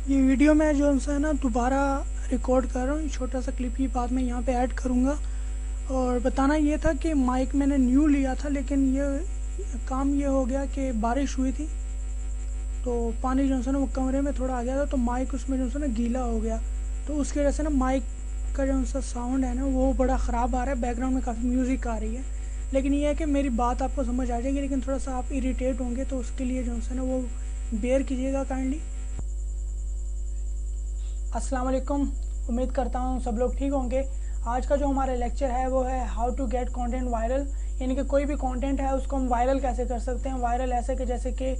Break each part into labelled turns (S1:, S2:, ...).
S1: ये वीडियो मैं जो है ना दोबारा रिकॉर्ड कर रहा हूँ। छोटा सा क्लिप ही बाद में यहाँ पे ऐड करूँगा। और बताना ये था कि माइक मैंने न्यू लिया था, लेकिन ये काम ये हो गया कि बारिश हुई थी तो पानी जो है ना वो कमरे में थोड़ा आ गया था, तो माइक उसमें जो है ना गीला हो गया। तो उसकी वजह से ना माइक का जो सा साउंड है ना वो बड़ा ख़राब आ रहा है। बैकग्राउंड में काफ़ी म्यूज़िक आ रही है, लेकिन ये है कि मेरी बात आपको समझ आ जाएगी, लेकिन थोड़ा सा आप इरिटेट होंगे, तो उसके लिए जो है ना वो बेयर कीजिएगा काइंडली। अस्सलाम वालेकुम। उम्मीद करता हूँ सब लोग ठीक होंगे। आज का जो हमारा लेक्चर है वो है how to get content viral, यानी कि कोई भी कंटेंट है उसको हम वायरल कैसे कर सकते हैं। वायरल ऐसे कि जैसे कि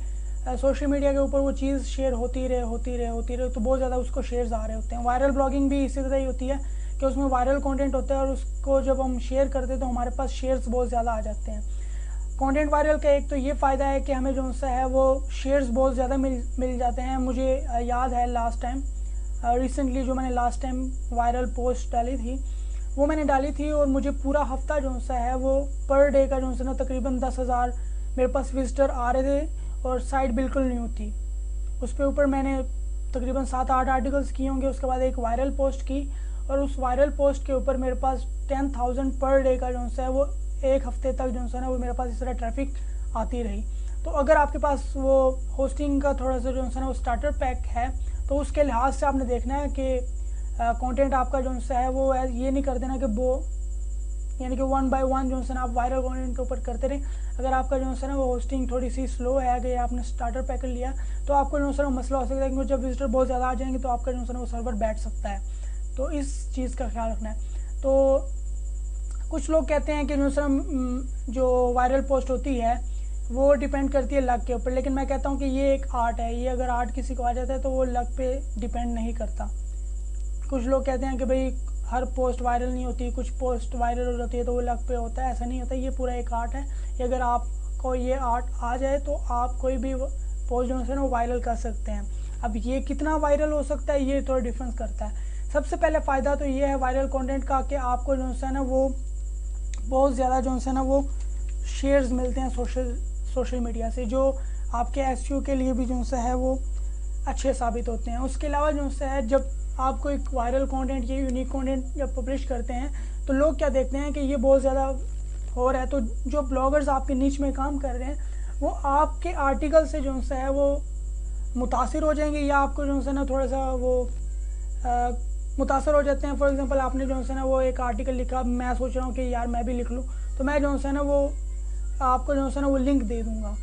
S1: सोशल मीडिया के ऊपर वो चीज़ शेयर होती रहे तो बहुत ज़्यादा उसको शेयर्स आ रहे होते हैं। वायरल ब्लॉगिंग भी इसी तरह ही होती है कि उसमें वायरल कंटेंट होता है और उसको जब हम शेयर करते हैं तो हमारे पास शेयर्स बहुत ज़्यादा आ जाते हैं। कंटेंट वायरल का एक तो ये फ़ायदा है कि हमें जो सा है वो शेयर्स बहुत ज़्यादा मिल जाते हैं। मुझे याद है लास्ट टाइम रिसेंटली जो मैंने लास्ट टाइम वायरल पोस्ट डाली थी वो मैंने डाली थी और मुझे पूरा हफ्ता जो सा है वो पर डे का जो है ना तकरीबन 10,000 मेरे पास विजिटर आ रहे थे और साइट बिल्कुल न्यू थी। उस पे ऊपर मैंने तकरीबन 7-8 आर्टिकल्स किए होंगे। उसके बाद एक वायरल पोस्ट की और उस वायरल पोस्ट के ऊपर मेरे पास 10,000 पर डे का जो है वो एक हफ्ते तक जो है ना वो मेरे पास इस तरह ट्रैफिक आती रही। तो अगर आपके पास वो होस्टिंग का थोड़ा सा जो है ना वो स्टार्टर पैक है तो उसके लिहाज से आपने देखना है कि कंटेंट आपका जो है वो ये नहीं कर देना कि वो यानी कि 1 बाय 1 जो है ना आप वायरल कंटेंट के ऊपर करते रहें। अगर आपका जो है ना वो होस्टिंग थोड़ी सी स्लो है, अगर आपने स्टार्टर पैक लिया तो आपको जो है ना मसला हो सकता है, क्योंकि जब विजिटर बहुत ज़्यादा आ जाएंगे तो आपका जो है ना वो सर्वर बैठ सकता है। तो इस चीज़ का ख्याल रखना है। तो कुछ लोग कहते हैं कि जो वायरल पोस्ट होती है वो डिपेंड करती है लक के ऊपर, लेकिन मैं कहता हूँ कि ये एक आर्ट है। ये अगर आर्ट किसी को आ जाता है तो वो लक पे डिपेंड नहीं करता। कुछ लोग कहते हैं कि भाई हर पोस्ट वायरल नहीं होती, कुछ पोस्ट वायरल हो जाती है तो वो लक पे होता है। ऐसा नहीं होता, ये पूरा एक आर्ट है। ये अगर आपको ये आर्ट आ जाए तो आप कोई भी पोस्ट जो है ना वो वायरल कर सकते हैं। अब ये कितना वायरल हो सकता है ये थोड़ा डिफरेंस करता है। सबसे पहले फ़ायदा तो ये है वायरल कंटेंट का कि आपको जो है ना वो बहुत ज़्यादा जो है ना वो शेयर्स मिलते हैं सोशल मीडिया से, जो आपके एसईओ के लिए भी जो है वो अच्छे साबित होते हैं। उसके अलावा जो है जब आप कोई वायरल कंटेंट या यूनिक कंटेंट जब पब्लिश करते हैं तो लोग क्या देखते हैं कि ये बहुत ज़्यादा हो रहा है, तो जो ब्लॉगर्स आपके नीच में काम कर रहे हैं वो आपके आर्टिकल से जो है वो मुतासिर हो जाएंगे या आपको जो है ना थोड़ा सा वो मुतासर हो जाते हैं। फॉर एग्जांपल आपने जो है ना वो एक आर्टिकल लिखा, मैं सोच रहा हूँ कि यार मैं भी लिख लूँ, तो मैं जो है ना वो आपको जो है ना वो लिंक दे दूँगा।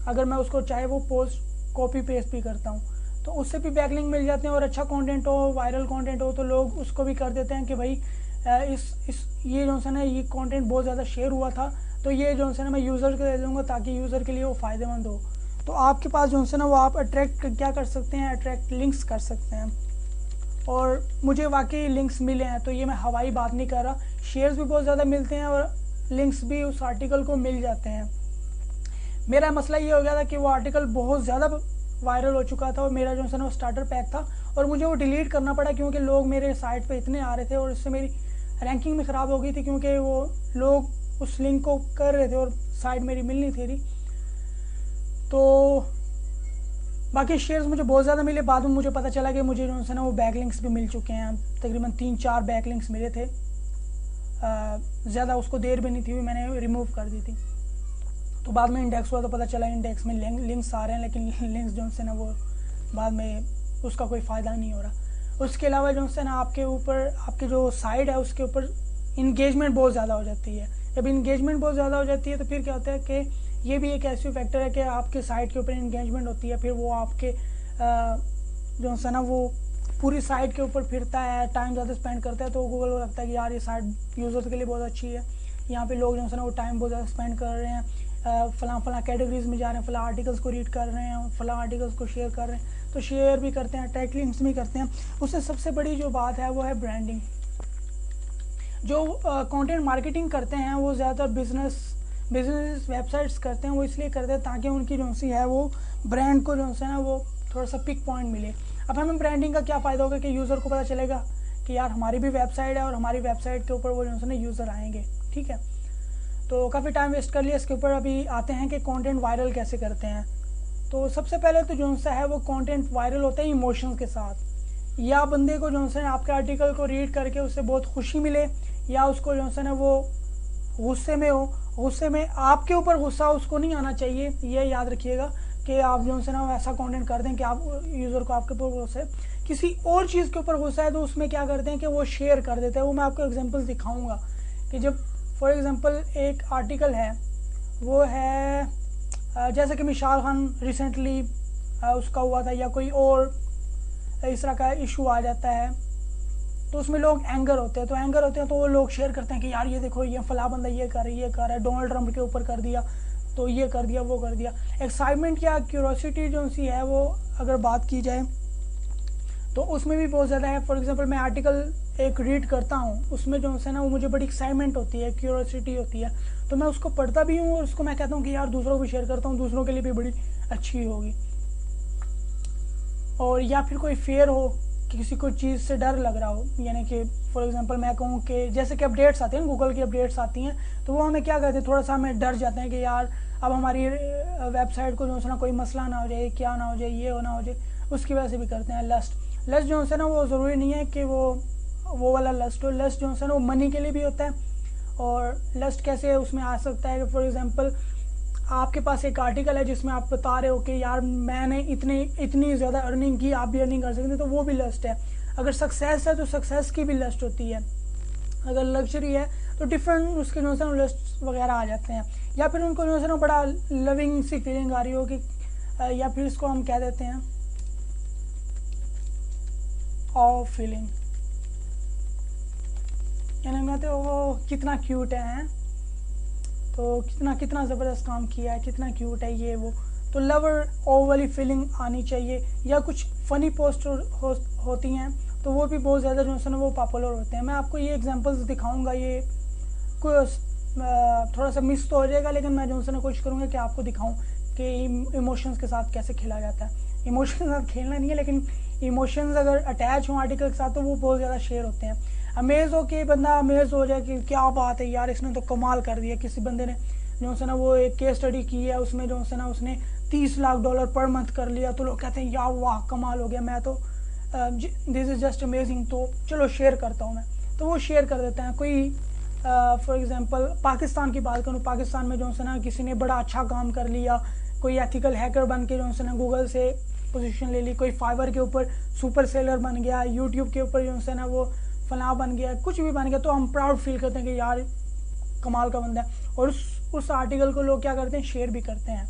S1: अगर मैं उसको चाहे वो पोस्ट कॉपी पेस्ट भी करता हूँ तो उससे भी बैकलिंक मिल जाते हैं। और अच्छा कंटेंट हो, वायरल कंटेंट हो तो लोग उसको भी कर देते हैं कि भाई इस ये जो है ना ये कंटेंट बहुत ज़्यादा शेयर हुआ था तो ये जो है ना मैं यूज़र को दे दूँगा ताकि यूज़र के लिए वो फ़ायदेमंद हो। तो आपके पास जो है ना वो आप अट्रैक्ट क्या कर सकते हैं, अट्रैक्ट लिंक्स कर सकते हैं। और मुझे वाकई लिंक्स मिले हैं, तो ये मैं हवाई बात नहीं कर रहा। शेयर्स भी बहुत ज़्यादा मिलते हैं और लिंक्स भी उस आर्टिकल को मिल जाते हैं। मेरा मसला ये हो गया था कि वो आर्टिकल बहुत ज़्यादा वायरल हो चुका था और मेरा जो है ना वो स्टार्टर पैक था और मुझे वो डिलीट करना पड़ा क्योंकि लोग मेरे साइट पे इतने आ रहे थे और इससे मेरी रैंकिंग भी ख़राब हो गई थी, क्योंकि वो लोग उस लिंक को कर रहे थे और साइट मेरी मिल नहीं थी। तो बाकी शेयर्स मुझे बहुत ज़्यादा मिले। बाद में मुझे पता चला कि मुझे जो है ना वो बैकलिंक्स भी मिल चुके हैं। तकरीबन 3-4 बैकलिंक्स मिले थे। ज़्यादा उसको देर भी नहीं थी, मैंने रिमूव कर दी थी। तो बाद में इंडेक्स हुआ तो पता चला इंडेक्स में लिंक्स आ रहे हैं, लेकिन लिंक्स जो है ना वो बाद में उसका कोई फ़ायदा नहीं हो रहा। उसके अलावा जो है ना आपके ऊपर आपकी जो साइट है उसके ऊपर इंगेजमेंट बहुत ज़्यादा हो जाती है। जब इंगेजमेंट बहुत ज़्यादा हो जाती है तो फिर क्या होता है कि ये भी एक ऐसी फैक्टर है कि आपके साइट के ऊपर इंगेजमेंट होती है, फिर वो आपके जो है ना वो पूरी साइट के ऊपर फिरता है, टाइम ज़्यादा स्पेंड करता है, तो गूगल को लगता है कि यार ये साइट यूज़र के लिए बहुत अच्छी है, यहाँ पे लोग जो है ना वो टाइम बहुत ज़्यादा स्पेंड कर रहे हैं, फलां कैटेगरीज में जा रहे हैं, फलां आर्टिकल्स को रीड कर रहे हैं, फलां आर्टिकल्स को शेयर कर रहे हैं, तो शेयर भी करते हैं, टैग लिंक्स भी करते हैं। उससे सबसे बड़ी जो बात है वो है ब्रांडिंग। जो कंटेंट मार्केटिंग करते हैं वो ज़्यादातर बिजनेस वेबसाइट्स करते हैं। वो इसलिए करते हैं ताकि उनकी जो सी है वो ब्रांड को जो है ना वो थोड़ा सा पिक पॉइंट मिले। अब हमें ब्रांडिंग का क्या फ़ायदा होगा कि यूज़र को पता चलेगा कि यार हमारी भी वेबसाइट है और हमारी वेबसाइट के ऊपर वो जो है ना यूज़र आएंगे। ठीक है, तो काफ़ी टाइम वेस्ट कर लिया इसके ऊपर। अभी आते हैं कि कंटेंट वायरल कैसे करते हैं। तो सबसे पहले तो जो सा है वो कंटेंट वायरल होता है इमोशंस के साथ, या बंदे को जो सा आपके आर्टिकल को रीड करके उससे बहुत खुशी मिले, या उसको जो सा ना वो गुस्से में हो, गुस्से में आपके ऊपर गुस्सा उसको नहीं आना चाहिए। ये याद रखिएगा कि आप जो है ना ऐसा कंटेंट कर दें कि आप यूज़र को आपके ऊपर गुस्सा है, किसी और चीज़ के ऊपर गुस्सा है तो उसमें क्या करते हैं कि वो शेयर कर देते हैं। वो मैं आपको एग्जांपल्स दिखाऊंगा कि जब फॉर एग्जांपल एक आर्टिकल है, वो है जैसे कि मिसाल खान रिसेंटली उसका हुआ था, या कोई और इस तरह का इशू आ जाता है, तो उसमें लोग एंगर होते हैं, तो वो लोग शेयर करते हैं कि यार ये देखो ये फला बंदा ये कर रहा है, डोनाल्ड ट्रंप के ऊपर कर दिया, तो ये कर दिया वो कर दिया। एक्साइटमेंट या क्यूरोसिटी जो सी है वो अगर बात की जाए तो उसमें भी बहुत ज़्यादा है। फॉर एग्जांपल मैं आर्टिकल एक रीड करता हूँ, उसमें जो है ना वो मुझे बड़ी एक्साइटमेंट होती है, क्यूरोसिटी होती है, तो मैं उसको पढ़ता भी हूँ और उसको मैं कहता हूँ कि यार दूसरों को भी शेयर करता हूँ, दूसरों के लिए भी बड़ी अच्छी होगी। और या फिर कोई फेयर हो कि किसी को चीज़ से डर लग रहा हो, यानी कि फॉर एग्जांपल मैं कहूँ कि जैसे कि अपडेट्स आते हैं, गूगल की अपडेट्स आती हैं, तो वो हमें क्या करते हैं, थोड़ा सा हमें डर जाते हैं कि यार अब हमारी वेबसाइट को जो है ना कोई मसला ना हो जाए, क्या ना हो जाए, ये ना हो जाए, उसकी वजह से भी करते हैं। लस्ट जो है ना वो ज़रूरी नहीं है कि वो वाला लस्ट हो। लस्ट जो है ना वो मनी के लिए भी होता है। और लस्ट कैसे उसमें आ सकता है कि फॉर एग्जांपल आपके पास एक आर्टिकल है जिसमें आप बता रहे हो कि यार मैंने इतनी ज़्यादा अर्निंग की, आप भी अर्निंग कर सकते हैं, तो वो भी लस्ट है। अगर सक्सेस है तो सक्सेस की भी लस्ट होती है। अगर लग्जरी है तो डिफरेंट उसके जो है लस्ट वगैरह आ जाते हैं। या फिर उनको जो है ना बड़ा लविंग सी फीलिंग आ रही हो कि या फिर इसको हम कह देते हैं ऑ फीलिंग, यानी मैं तो वो कितना क्यूट है, तो कितना ज़बरदस्त काम किया है, कितना क्यूट है ये वो, तो लवर ओ वाली फीलिंग आनी चाहिए। या कुछ फ़नी पोस्ट होती हैं तो वो भी बहुत ज़्यादा जो है ना वो पॉपुलर होते हैं। मैं आपको ये एग्जांपल्स दिखाऊंगा, ये थोड़ा सा मिस तो हो जाएगा, लेकिन मैं जो है ना कोशिश करूँगा कि आपको दिखाऊं कि इमोशंस के साथ कैसे खेला जाता है। इमोशंस के साथ खेलना नहीं है, लेकिन इमोशंस अगर अटैच हों आर्टिकल के साथ तो वो बहुत ज़्यादा शेयर होते हैं। अमेज़ हो के बंदा अमेज़ हो जाए कि क्या बात है यार, इसने तो कमाल कर दिया। किसी बंदे ने जो है ना वो एक केस स्टडी की है, उसमें जो है ना उसने $30 लाख पर मंथ कर लिया, तो लोग कहते हैं यार वाह कमाल हो गया, मैं तो दिस इज़ जस्ट अमेजिंग, तो चलो शेयर करता हूँ मैं, तो वो शेयर कर देते हैं। कोई फॉर एग्जांपल पाकिस्तान की बात करूँ, पाकिस्तान में जो है ना किसी ने बड़ा अच्छा काम कर लिया, कोई एथिकल हैकर बन के जो है ना गूगल से पोजीशन ले ली, कोई फाइवर के ऊपर सुपर सेलर बन गया, यूट्यूब के ऊपर जो है ना वो फला बन गया, कुछ भी बन गया, तो हम प्राउड फील करते हैं कि यार कमाल का बंदा है। और उस आर्टिकल को लोग क्या करते हैं, शेयर भी करते हैं।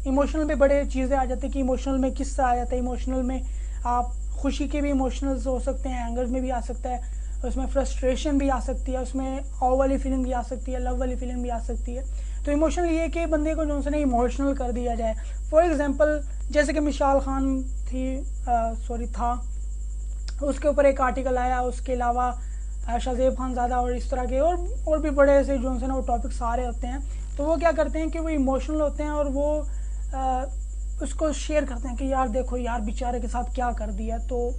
S1: इमोशनल में बड़े चीज़ें आ जाती है कि इमोशनल में किस्सा आ जाता है। इमोशनल में आप खुशी के भी इमोशनल्स हो सकते हैं, एंगर में भी आ सकता है, उसमें फ्रस्ट्रेशन भी आ सकती है, उसमें ऑ वाली फीलिंग भी आ सकती है, लव वाली फीलिंग भी आ सकती है। तो इमोशनल ये कि बंदे को जो है ना इमोशनल कर दिया जाए। फॉर एग्जांपल जैसे कि मिसाल खान था, उसके ऊपर एक आर्टिकल आया, उसके अलावा शाहज़ेब खानज़ादा और इस तरह के और भी बड़े ऐसे जो है ना वो टॉपिक्स आ रहे होते हैं, तो वो क्या करते हैं कि वो इमोशनल होते हैं और वो उसको शेयर करते हैं कि यार देखो यार बेचारे के साथ क्या कर दिया। तो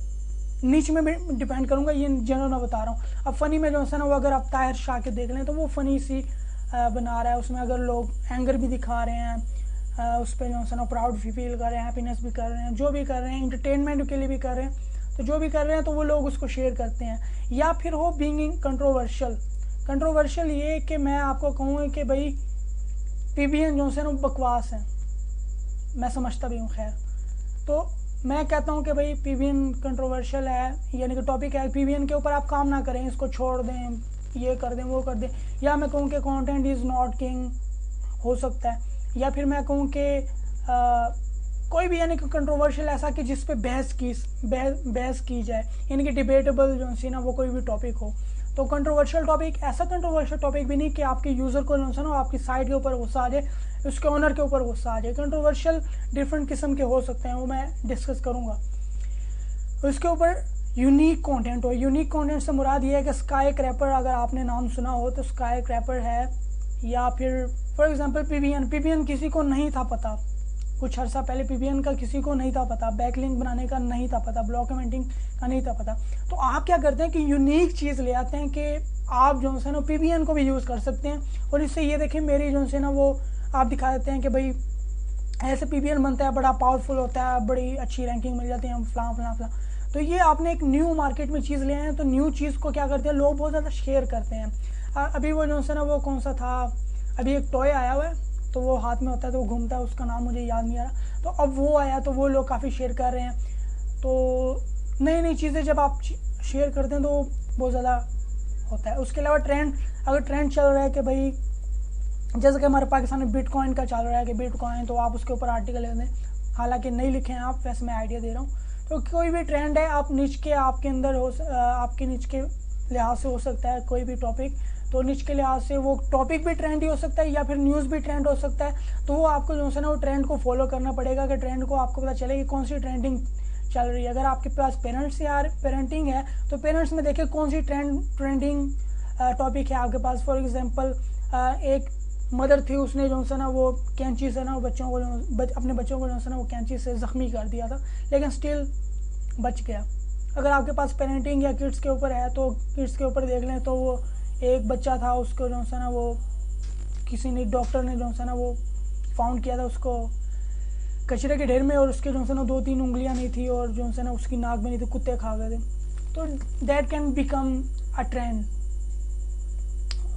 S1: नीच में डिपेंड करूँगा, ये जनरल मैं बता रहा हूँ। अब फ़नी में जो है ना वो अगर आप ताहिर शाह के देख लें तो वो फ़नी सी बना रहा है, उसमें अगर लोग एंगर भी दिखा रहे हैं, उस पर जो है ना प्राउड भी फील कर रहे हैं, हैप्पीनेस भी कर रहे हैं, जो भी कर रहे हैं, इंटरटेनमेंट के लिए भी कर रहे हैं, तो जो भी कर रहे हैं तो वो लोग उसको शेयर करते हैं। या फिर हो बीइंग कंट्रोवर्शियल ये कि मैं आपको कहूँगा कि भाई पीबीएन जो है ना बकवास है, मैं समझता भी हूँ। खैर, तो मैं कहता हूँ कि भाई पीबीएन कंट्रोवर्शियल है, यानी कि टॉपिक है, पीबीएन के ऊपर आप काम ना करें, इसको छोड़ दें, ये कर दें, वो कर दें। या मैं कहूँ कि कंटेंट इज़ नॉट किंग हो सकता है। या फिर मैं कहूँ कि कोई भी यानी कि कंट्रोवर्शियल ऐसा कि जिस पे बहस की जाए, यानी कि डिबेटेबल जो है ना वो कोई भी टॉपिक हो। तो कंट्रोवर्शियल टॉपिक ऐसा कंट्रोवर्शियल टॉपिक भी नहीं कि आपके यूज़र को जो है ना आपकी साइट के ऊपर गुस्सा आ जाए, उसके ओनर के ऊपर गुस्सा आ जाए। कंट्रोवर्शियल डिफरेंट किस्म के हो सकते हैं, वो मैं डिस्कस करूँगा। उसके ऊपर यूनिक कंटेंट हो, यूनिक कंटेंट से मुराद ये है कि स्काई क्रैपर, अगर आपने नाम सुना हो तो स्काई क्रैपर है। या फिर फॉर एग्जांपल पीबीएन किसी को नहीं था पता, कुछ अर्सा पहले पीबीएन का किसी को नहीं था पता, बैकलिंक बनाने का नहीं था पता, ब्लॉक कमेंटिंग का नहीं था पता। तो आप क्या करते हैं कि यूनिक चीज़ ले आते हैं कि आप जो है ना पीबीएन को भी यूज़ कर सकते हैं। और इससे ये देखें मेरी जो है ना वो आप दिखा देते हैं कि भाई ऐसे PBN बनता है, बड़ा पावरफुल होता है, बड़ी अच्छी रैंकिंग मिल जाती है, फलां फलां फलां। तो ये आपने एक न्यू मार्केट में चीज़ ले आए हैं, तो न्यू चीज़ को क्या करते हैं लोग, बहुत ज़्यादा शेयर करते हैं। अभी वो जो है ना, वो कौन सा था, अभी एक टॉय आया हुआ है, तो वो हाथ में होता है, तो वो घूमता है, उसका नाम मुझे याद नहीं आ रहा। तो अब वो आया, तो वो लोग काफ़ी शेयर कर रहे हैं। तो नई नई चीज़ें जब आप शेयर करते हैं तो बहुत ज़्यादा होता है। उसके अलावा ट्रेंड, अगर ट्रेंड चल रहा है कि भाई जैसे कि हमारे पाकिस्तान में बिटकॉइन का चल रहा है कि बिटकॉइन, तो आप उसके ऊपर आर्टिकल लिख दें, हालांकि नहीं लिखे हैं आप, वैसे मैं आइडिया दे रहा हूँ। तो कोई भी ट्रेंड है, आप निच के आपके अंदर आपके निच के लिहाज से हो सकता है कोई भी टॉपिक, तो निच के लिहाज से वो टॉपिक भी ट्रेंड ही हो सकता है या फिर न्यूज़ भी ट्रेंड हो सकता है। तो वो आपको जो है ना वो ट्रेंड को फॉलो करना पड़ेगा कि ट्रेंड को आपको पता चले कि कौन सी ट्रेंडिंग चल रही है। अगर आपके पास पेरेंटिंग है तो पेरेंट्स में देखिए कौन सी ट्रेंडिंग टॉपिक है आपके पास। फॉर एग्जांपल एक मदर थी, उसने जो है ना वो कैंची से ना बच्चों को अपने बच्चों को जो है ना वो कैंची से ज़ख्मी कर दिया था, लेकिन स्टिल बच गया। अगर आपके पास पेरेंटिंग या किड्स के ऊपर है तो किड्स के ऊपर देख लें, तो वो एक बच्चा था, उसको जो है ना वो किसी ने, डॉक्टर ने जो है ना वो फाउंड किया था उसको कचरे के ढेर में, और उसके जो है ना 2-3 उंगलियां नहीं थी और जो है ना उसकी नाक में नहीं थी, कुत्ते खा गए थे। तो that can become a trend.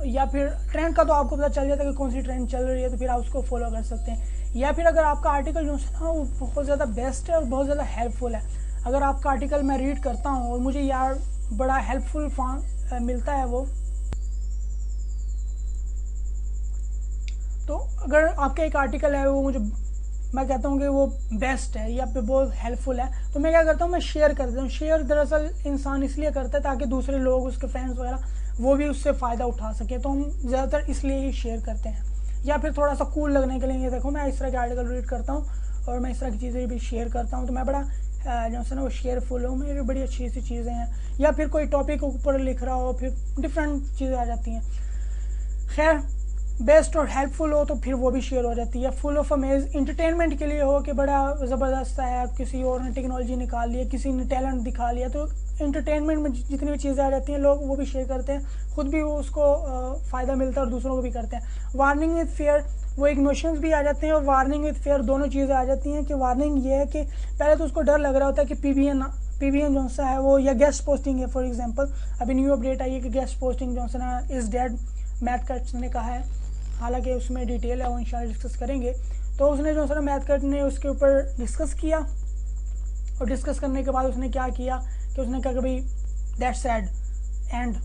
S1: या फिर ट्रेंड का तो आपको पता चल जाता है कि कौन सी ट्रेंड चल रही है, तो फिर आप उसको फॉलो कर सकते हैं। या फिर अगर आपका आर्टिकल जो है ना वो बहुत ज़्यादा बेस्ट है और बहुत ज़्यादा हेल्पफुल है, अगर आपका आर्टिकल मैं रीड करता हूँ और मुझे यार बड़ा हेल्पफुल मिलता है वो, तो अगर आपका एक आर्टिकल है वो मुझे, मैं कहता हूँ कि वो बेस्ट है या फिर बहुत हेल्पफुल है, तो मैं क्या करता हूँ, मैं शेयर कर देता हूँ। शेयर दरअसल इंसान इसलिए करता है ताकि दूसरे लोग, उसके फ्रेंड्स वगैरह, वो भी उससे फ़ायदा उठा सके। तो हम ज़्यादातर इसलिए ही शेयर करते हैं, या फिर थोड़ा सा कूल लगने के लिए। ये देखो मैं इस तरह के आर्टिकल रीड करता हूँ और मैं इस तरह की चीज़ें भी शेयर करता हूँ, तो मैं बड़ा जो है ना वो शेयरफुल हूँ, मेरी बड़ी अच्छी सी चीज़ें हैं। या फिर कोई टॉपिक ऊपर लिख रहा हो, फिर डिफरेंट चीज़ें आ जाती हैं। खैर, बेस्ट और हेल्पफुल हो तो फिर वो भी शेयर हो जाती है। फुल ऑफ अमेज इंटरटेनमेंट के लिए हो कि बड़ा ज़बरदस्त है, किसी और ने टेक्नोलॉजी निकाल लिया, किसी ने टैलेंट दिखा लिया, तो इंटरटेनमेंट में जितनी भी चीज़ें आ जाती हैं लोग वो भी शेयर करते हैं, खुद भी वो उसको फ़ायदा मिलता है और दूसरों को भी करते हैं। वार्निंग विद फेयर, वो इमोशंस भी आ जाते हैं और वार्निंग विद फेयर दोनों चीज़ें आ जाती हैं। कि वार्निंग ये है कि पहले तो उसको डर लग रहा होता है कि पीबीएन जो सा है वो, या गेस्ट पोस्टिंग है। फॉर एग्जांपल अभी न्यू अपडेट आई है कि गेस्ट पोस्टिंग जो है ना इज़ डेड, मैथ कट्स ने कहा है, हालांकि उसमें डिटेल है वो इंशाल्लाह डिस्कस करेंगे। तो उसने जो है ना मैथ कट ने उसके ऊपर डिस्कस किया, और डिस्कस करने के बाद उसने क्या किया कि उसने कहा कि भाई दैट्स सैड एंड,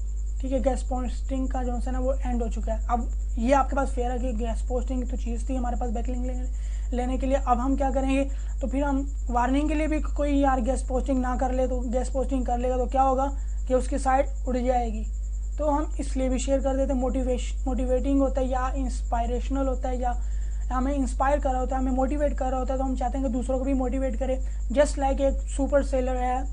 S1: ठीक है, गेस्ट पोस्टिंग का जो है ना वो एंड हो चुका है। अब ये आपके पास फेयर है कि गेस्ट पोस्टिंग तो चीज़ थी हमारे पास बैकलिंक लेने के लिए, अब हम क्या करेंगे, तो फिर हम वार्निंग के लिए भी कोई यार गेस्ट पोस्टिंग ना कर ले, तो गेस्ट पोस्टिंग कर लेगा तो क्या होगा कि उसकी साइट उड़ जाएगी। तो हम इसलिए भी शेयर कर देते हैं। मोटिवेटिंग होता है या इंस्पायरेशनल होता है, या हमें इंस्पायर कर रहा होता है, हमें मोटिवेट कर रहा होता है, तो हम चाहते हैं कि दूसरों को भी मोटिवेट करें। जस्ट लाइक एक सुपर सेलर है,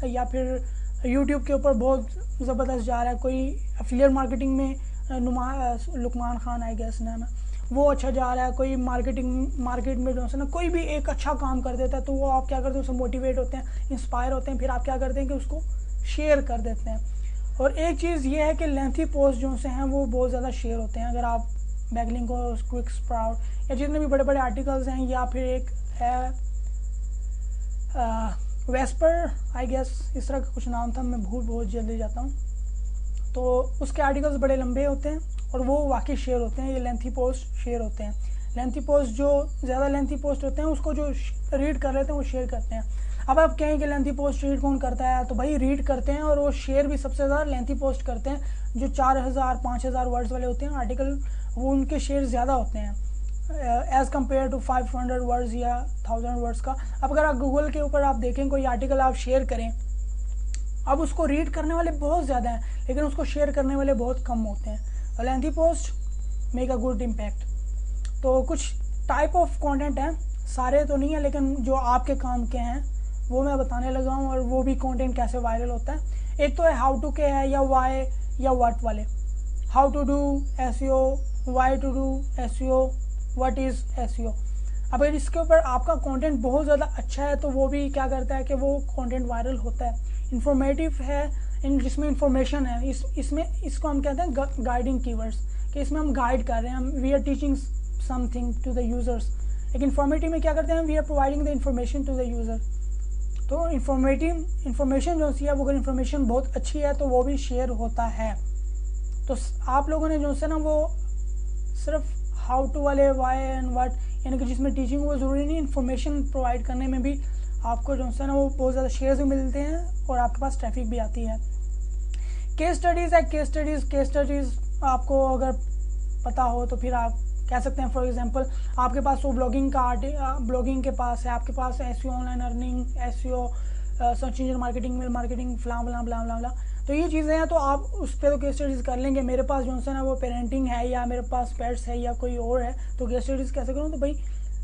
S1: या फिर यूट्यूब के ऊपर बहुत ज़बरदस्त जा रहा है, कोई एफिलिएट मार्केटिंग में लुकमान खान आई गेस नाम है, वो अच्छा जा रहा है। कोई मार्केट में जो है ना कोई भी एक अच्छा काम कर देता है, तो वो आप क्या करते हैं, उससे मोटिवेट होते हैं, इंस्पायर होते हैं, फिर आप क्या करते हैं कि उसको शेयर कर देते हैं। और एक चीज़ ये है कि लेंथी पोस्ट जो से हैं वो बहुत ज़्यादा शेयर होते हैं। अगर आप बैकलिंक और क्विक स्प्राउट या जितने भी बड़े बड़े आर्टिकल्स हैं, या फिर एक है वेस्पर आई गेस, इस तरह का कुछ नाम था, मैं भूल बहुत जल्दी जाता हूँ, तो उसके आर्टिकल्स बड़े लंबे होते हैं और वो वाकई शेयर होते हैं। ये लेंथी पोस्ट शेयर होते हैं। लेंथी पोस्ट जो ज़्यादा लेंथी पोस्ट होते हैं उसको जो रीड कर लेते हैं वो शेयर करते हैं। अब आप कहें कि लेंथी पोस्ट रीड कौन करता है, तो भाई रीड करते हैं और वो शेयर भी सबसे ज़्यादा लेंथी पोस्ट करते हैं। जो 4000-5000 वर्ड्स वाले होते हैं आर्टिकल, वो उनके शेयर ज़्यादा होते हैं एज़ कम्पेयर टू 500 वर्ड्स या 1000 वर्ड्स का। अब अगर आप गूगल के ऊपर आप देखें कोई आर्टिकल आप शेयर करें, अब उसको रीड करने वाले बहुत ज़्यादा हैं लेकिन उसको शेयर करने वाले बहुत कम होते हैं। Lengthy post make a good impact. तो कुछ टाइप ऑफ कंटेंट हैं, सारे तो नहीं है लेकिन जो आपके काम के हैं वो मैं बताने लगा हूँ, और वो भी कंटेंट कैसे वायरल होता है। एक तो है हाउ टू के है, या वाई या व्हाट वाले। How to do SEO, why to do SEO, what is SEO. अब अगर इसके ऊपर आपका कंटेंट बहुत ज़्यादा अच्छा है तो वो भी क्या करता है कि वो कंटेंट वायरल होता है। इंफॉर्मेटिव है, जिसमें इंफॉर्मेशन है, इसमें इसको हम कहते हैं गाइडिंग कीवर्ड्स, कि इसमें हम गाइड कर रहे हैं, हम we are teaching something to the users. लेकिन इंफॉर्मेटिव में क्या करते हैं, we are providing the information to the user. तो इंफॉर्मेशन जो सी है वो अगर इंफॉर्मेशन बहुत अच्छी है तो वो भी शेयर होता है। तो आप लोगों ने जो है ना वो सिर्फ हाउ टू वाले वाई एंड व्हाट यानी कि जिसमें टीचिंग वो ज़रूरी नहीं, इन्फॉर्मेशन प्रोवाइड करने में भी आपको जो है ना वो बहुत ज़्यादा शेयर्स भी मिलते हैं और आपके पास ट्रैफिक भी आती है। केस स्टडीज़ है, केस स्टडीज़ आपको अगर पता हो तो फिर आप कह सकते हैं फॉर एग्जांपल आपके पास वो ब्लॉगिंग के पास है, आपके पास SEO, online earning, SEO, search engine marketing, mail marketing, फ्ला ब्ला ब्ला ब्ला ब्ला, तो ये चीज़ें हैं। तो आप उस पर तो केस स्टडीज़ कर लेंगे। मेरे पास जो है ना वो पेरेंटिंग है या मेरे पास पेट्स है या कोई और है, तो केस स्टडीज़ कैसे करूँ, तो भाई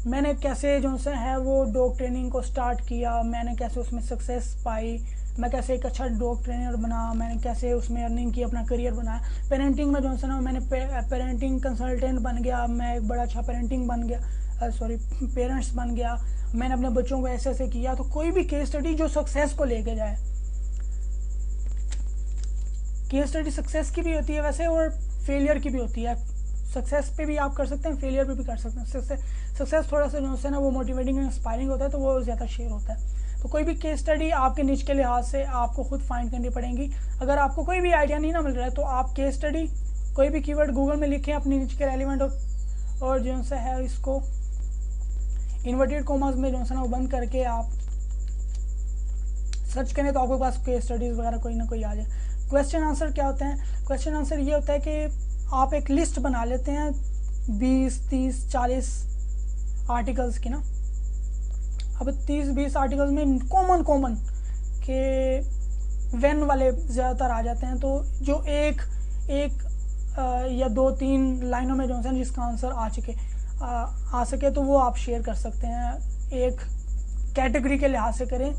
S1: मैंने कैसे जो है वो डॉग ट्रेनिंग को स्टार्ट किया, मैंने कैसे उसमें सक्सेस पाई, मैं कैसे एक अच्छा डॉग ट्रेनर बना, मैंने कैसे उसमें अर्निंग की, अपना करियर बनाया। पेरेंटिंग में जो है ना मैंने पेरेंटिंग कंसल्टेंट बन गया, मैं एक बड़ा अच्छा पेरेंट्स बन गया, मैंने अपने बच्चों को ऐसे ऐसे किया। तो कोई भी केस स्टडी जो सक्सेस को लेके जाए, केस स्टडी सक्सेस की भी होती है वैसे और फेलियर की भी होती है। सक्सेस पे भी आप कर सकते हैं, फेलियर पे भी कर सकते हैं। सक्सेस थोड़ा सा जो है ना वो मोटिवेटिंग और इंस्पायरिंग होता है, तो वो ज़्यादा शेयर होता है। तो कोई भी केस स्टडी आपके निच के लिहाज से आपको खुद फाइंड करनी पड़ेगी। अगर आपको कोई भी आइडिया नहीं ना मिल रहा है तो आप केस स्टडी कोई भी कीवर्ड गूगल में लिखें अपनी निच के रेलिवेंट, और जो है इसको इन्वर्टेड कॉमास में जो है ना वो बंद करके आप सर्च करें तो आपके पास केस स्टडीज़ वगैरह कोई ना कोई आ जाए। क्वेश्चन आंसर क्या होते हैं, क्वेश्चन आंसर ये होता है कि आप एक लिस्ट बना लेते हैं 20, 30, 40 आर्टिकल्स की ना। अब 30-20 आर्टिकल्स में कॉमन के व्हेन वाले ज़्यादातर आ जाते हैं, तो जो एक या 2-3 लाइनों में जो है जिसका आंसर आ सके तो वो आप शेयर कर सकते हैं। एक कैटेगरी के लिहाज से करें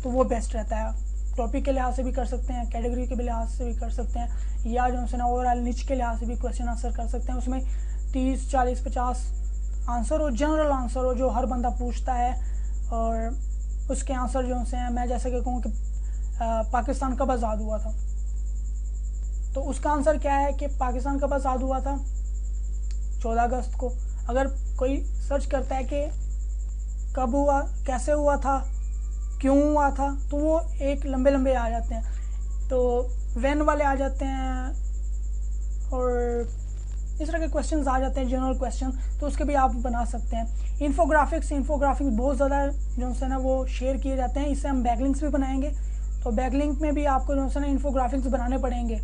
S1: तो वो बेस्ट रहता है, टॉपिक के लिहाज से भी कर सकते हैं, कैटेगरी के भी लिहाज से भी कर सकते हैं, या जो है ना ओवरऑल निच के लिहाज से भी क्वेश्चन आंसर कर सकते हैं। उसमें 30, 40, 50 आंसर हो, जनरल आंसर हो जो हर बंदा पूछता है, और उसके आंसर जो हैं मैं जैसे कि कहूँ कि पाकिस्तान कब आज़ाद हुआ था, तो उसका आंसर क्या है कि पाकिस्तान कब आज़ाद हुआ था, 14 अगस्त को। अगर कोई सर्च करता है कि कब हुआ, कैसे हुआ था, क्यों हुआ था, तो वो एक लंबे आ जाते हैं, तो व्हेन वाले आ जाते हैं और इस तरह के क्वेश्चंस आ जाते हैं, जनरल क्वेश्चन, तो उसके भी आप बना सकते हैं। इन्फोग्राफिक्स बहुत ज़्यादा जो है ना वो शेयर किए जाते हैं, इससे हम बैकलिंक्स भी बनाएंगे, तो बैकलिंक में भी आपको जो है ना इन्फोग्राफिक्स बनाने पड़ेंगे।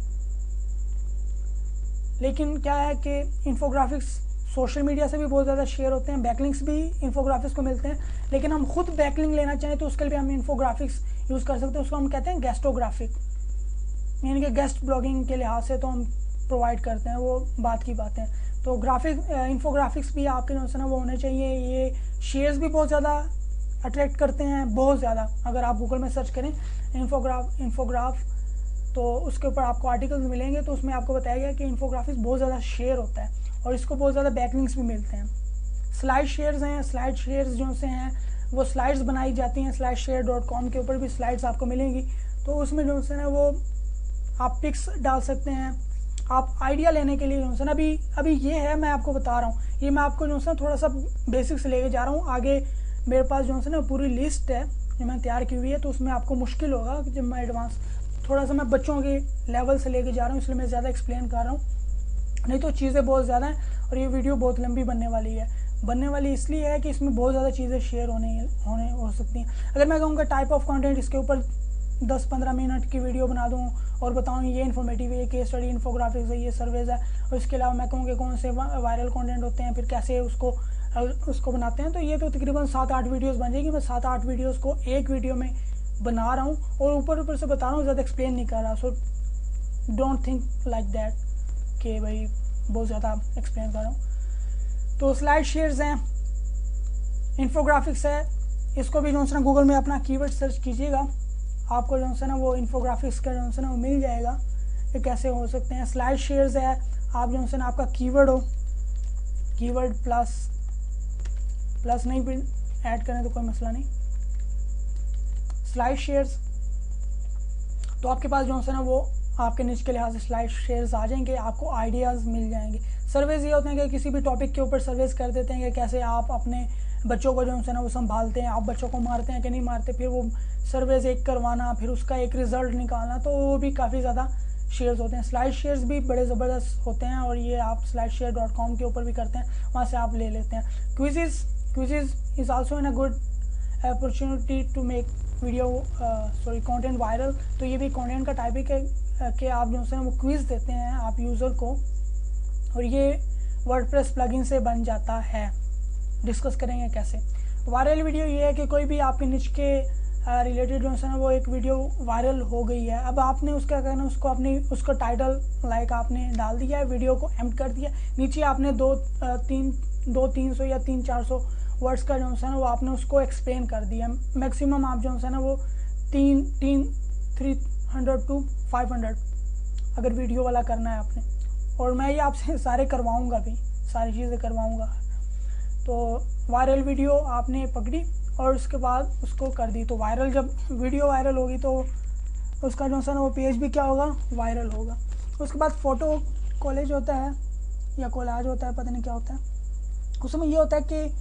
S1: लेकिन क्या है कि इन्फोग्राफिक्स सोशल मीडिया से भी बहुत ज़्यादा शेयर होते हैं, बैकलिंक्स भी इन्फोग्राफिक्स को मिलते हैं, लेकिन हम खुद बैकलिंक लेना चाहें तो उसके लिए हम इन्फोग्राफिक्स यूज़ कर सकते हैं। उसको हम कहते हैं गेस्टोग्राफिक, यानी कि गेस्ट ब्लॉगिंग के लिहाज से तो हम प्रोवाइड करते हैं, वो बात की बात है। तो इन्फोग्राफिक्स भी आपके जो है ना वो होने चाहिए। ये शेयर्स भी बहुत ज़्यादा अट्रैक्ट करते हैं, बहुत ज़्यादा। अगर आप गूगल में सर्च करें इन्फोग्राफ तो उसके ऊपर आपको आर्टिकल्स मिलेंगे, तो उसमें आपको बताया गया कि इन्फोग्राफिक्स बहुत ज़्यादा शेयर होता है और इसको बहुत ज़्यादा बैकलिंक्स भी मिलते हैं। स्लाइड शेयर्स हैं, स्लाइड शेयर्स जो से हैं वो स्लाइड्स बनाई जाती हैं, slideshare.com के ऊपर भी स्लाइड्स आपको मिलेंगी, तो उसमें जो है ना वो आप पिक्स डाल सकते हैं। आप आइडिया लेने के लिए जो है ना अभी ये है, मैं आपको बता रहा हूँ, ये मैं आपको जो है ना थोड़ा सा बेसिक से लेके जा रहा हूँ। आगे मेरे पास जो है ना पूरी लिस्ट है जो मैंने तैयार की हुई है, तो उसमें आपको मुश्किल होगा कि जब मैं एडवांस थोड़ा सा मैं बच्चों के लेवल से लेके जा रहा हूँ, इसलिए मैं ज़्यादा एक्सप्लेन कर रहा हूँ, नहीं तो चीज़ें बहुत ज़्यादा हैं और ये वीडियो बहुत लंबी बनने वाली इसलिए है कि इसमें बहुत ज़्यादा चीज़ें शेयर हो सकती हैं। अगर मैं कहूँगा टाइप ऑफ कंटेंट, इसके ऊपर 10-15 मिनट की वीडियो बना दूँ और बताऊँ ये इन्फॉर्मेटिव है, ये केस स्टडी, इन्फोग्राफिक्स है, ये सर्वेज है, और इसके अलावा मैं कहूँ कि कौन से वायरल कंटेंट होते हैं, फिर कैसे उसको बनाते हैं, तो ये तो तकरीबन 7-8 वीडियोज़ बन जाएगी। मैं 7-8 वीडियोज़ को एक वीडियो में बना रहा हूँ और ऊपर से बता रहा हूँ, ज़्यादा एक्सप्लेन नहीं कर रहा। So don't think like that कि भाई बहुत ज़्यादा एक्सप्लेन कर रहा हूँ। तो स्लाइड शेयर्स हैं, इन्फोग्राफिक्स है, इसको भी जो है ना गूगल में अपना कीवर्ड सर्च कीजिएगा, आपको जो है ना वो इन्फोग्राफिक्स का जो है ना वो मिल जाएगा कि कैसे हो सकते हैं। स्लाइड शेयर्स है, आप जो है ना आपका कीवर्ड हो, कीवर्ड प्लस नहीं भी ऐड करें तो कोई मसला नहीं। स्लाइड शेयर्स तो आपके पास जो है ना वो आपके निच के लिहाज से स्लाइड शेयर्स आ जाएंगे, आपको आइडियाज़ मिल जाएंगे। सर्वेज ये होते हैं कि किसी भी टॉपिक के ऊपर सर्वेज कर देते हैं कि कैसे आप अपने बच्चों को जो है ना वो संभालते हैं, आप बच्चों को मारते हैं कि नहीं मारते, फिर वो सर्वेज एक करवाना, फिर उसका एक रिज़ल्ट निकालना, तो वो भी काफ़ी ज़्यादा शेयर्स होते हैं। स्लाइड शेयर्स भी बड़े ज़बरदस्त होते हैं और ये आप slideshare.com के ऊपर भी करते हैं, वहाँ से आप ले लेते हैं। Quiz is also in a good opportunity to make video content viral. तो ये भी कंटेंट का टाइप है कि आप जो है वो क्विज़ देते हैं आप यूज़र को, और ये वर्डप्रेस प्लगइन से बन जाता है। डिस्कस करेंगे कैसे। वायरल वीडियो ये है कि कोई भी आपके निच के रिलेटेड जो है ना वो एक वीडियो वायरल हो गई है, अब आपने उसका कहना उसका टाइटल लाइक आपने डाल दिया है, वीडियो को एम्प्ट कर दिया, नीचे आपने 200-300 या 300-400 वर्ड्स का जो है ना वो आपने उसको एक्सप्लेन कर दिया। मैक्सिमम आप जो है ना वो 300 to 500 अगर वीडियो वाला करना है आपने, और मैं ये आपसे सारे करवाऊँगा भी, सारी चीज़ें करवाऊँगा। तो वायरल वीडियो आपने पकड़ी और उसके बाद उसको कर दी, तो वायरल, जब वीडियो वायरल होगी तो उसका जो है ना वो पेज भी क्या होगा, वायरल होगा। उसके बाद फ़ोटो कॉलेज होता है या कोलाज होता है, पता नहीं क्या होता है, उसमें ये होता है कि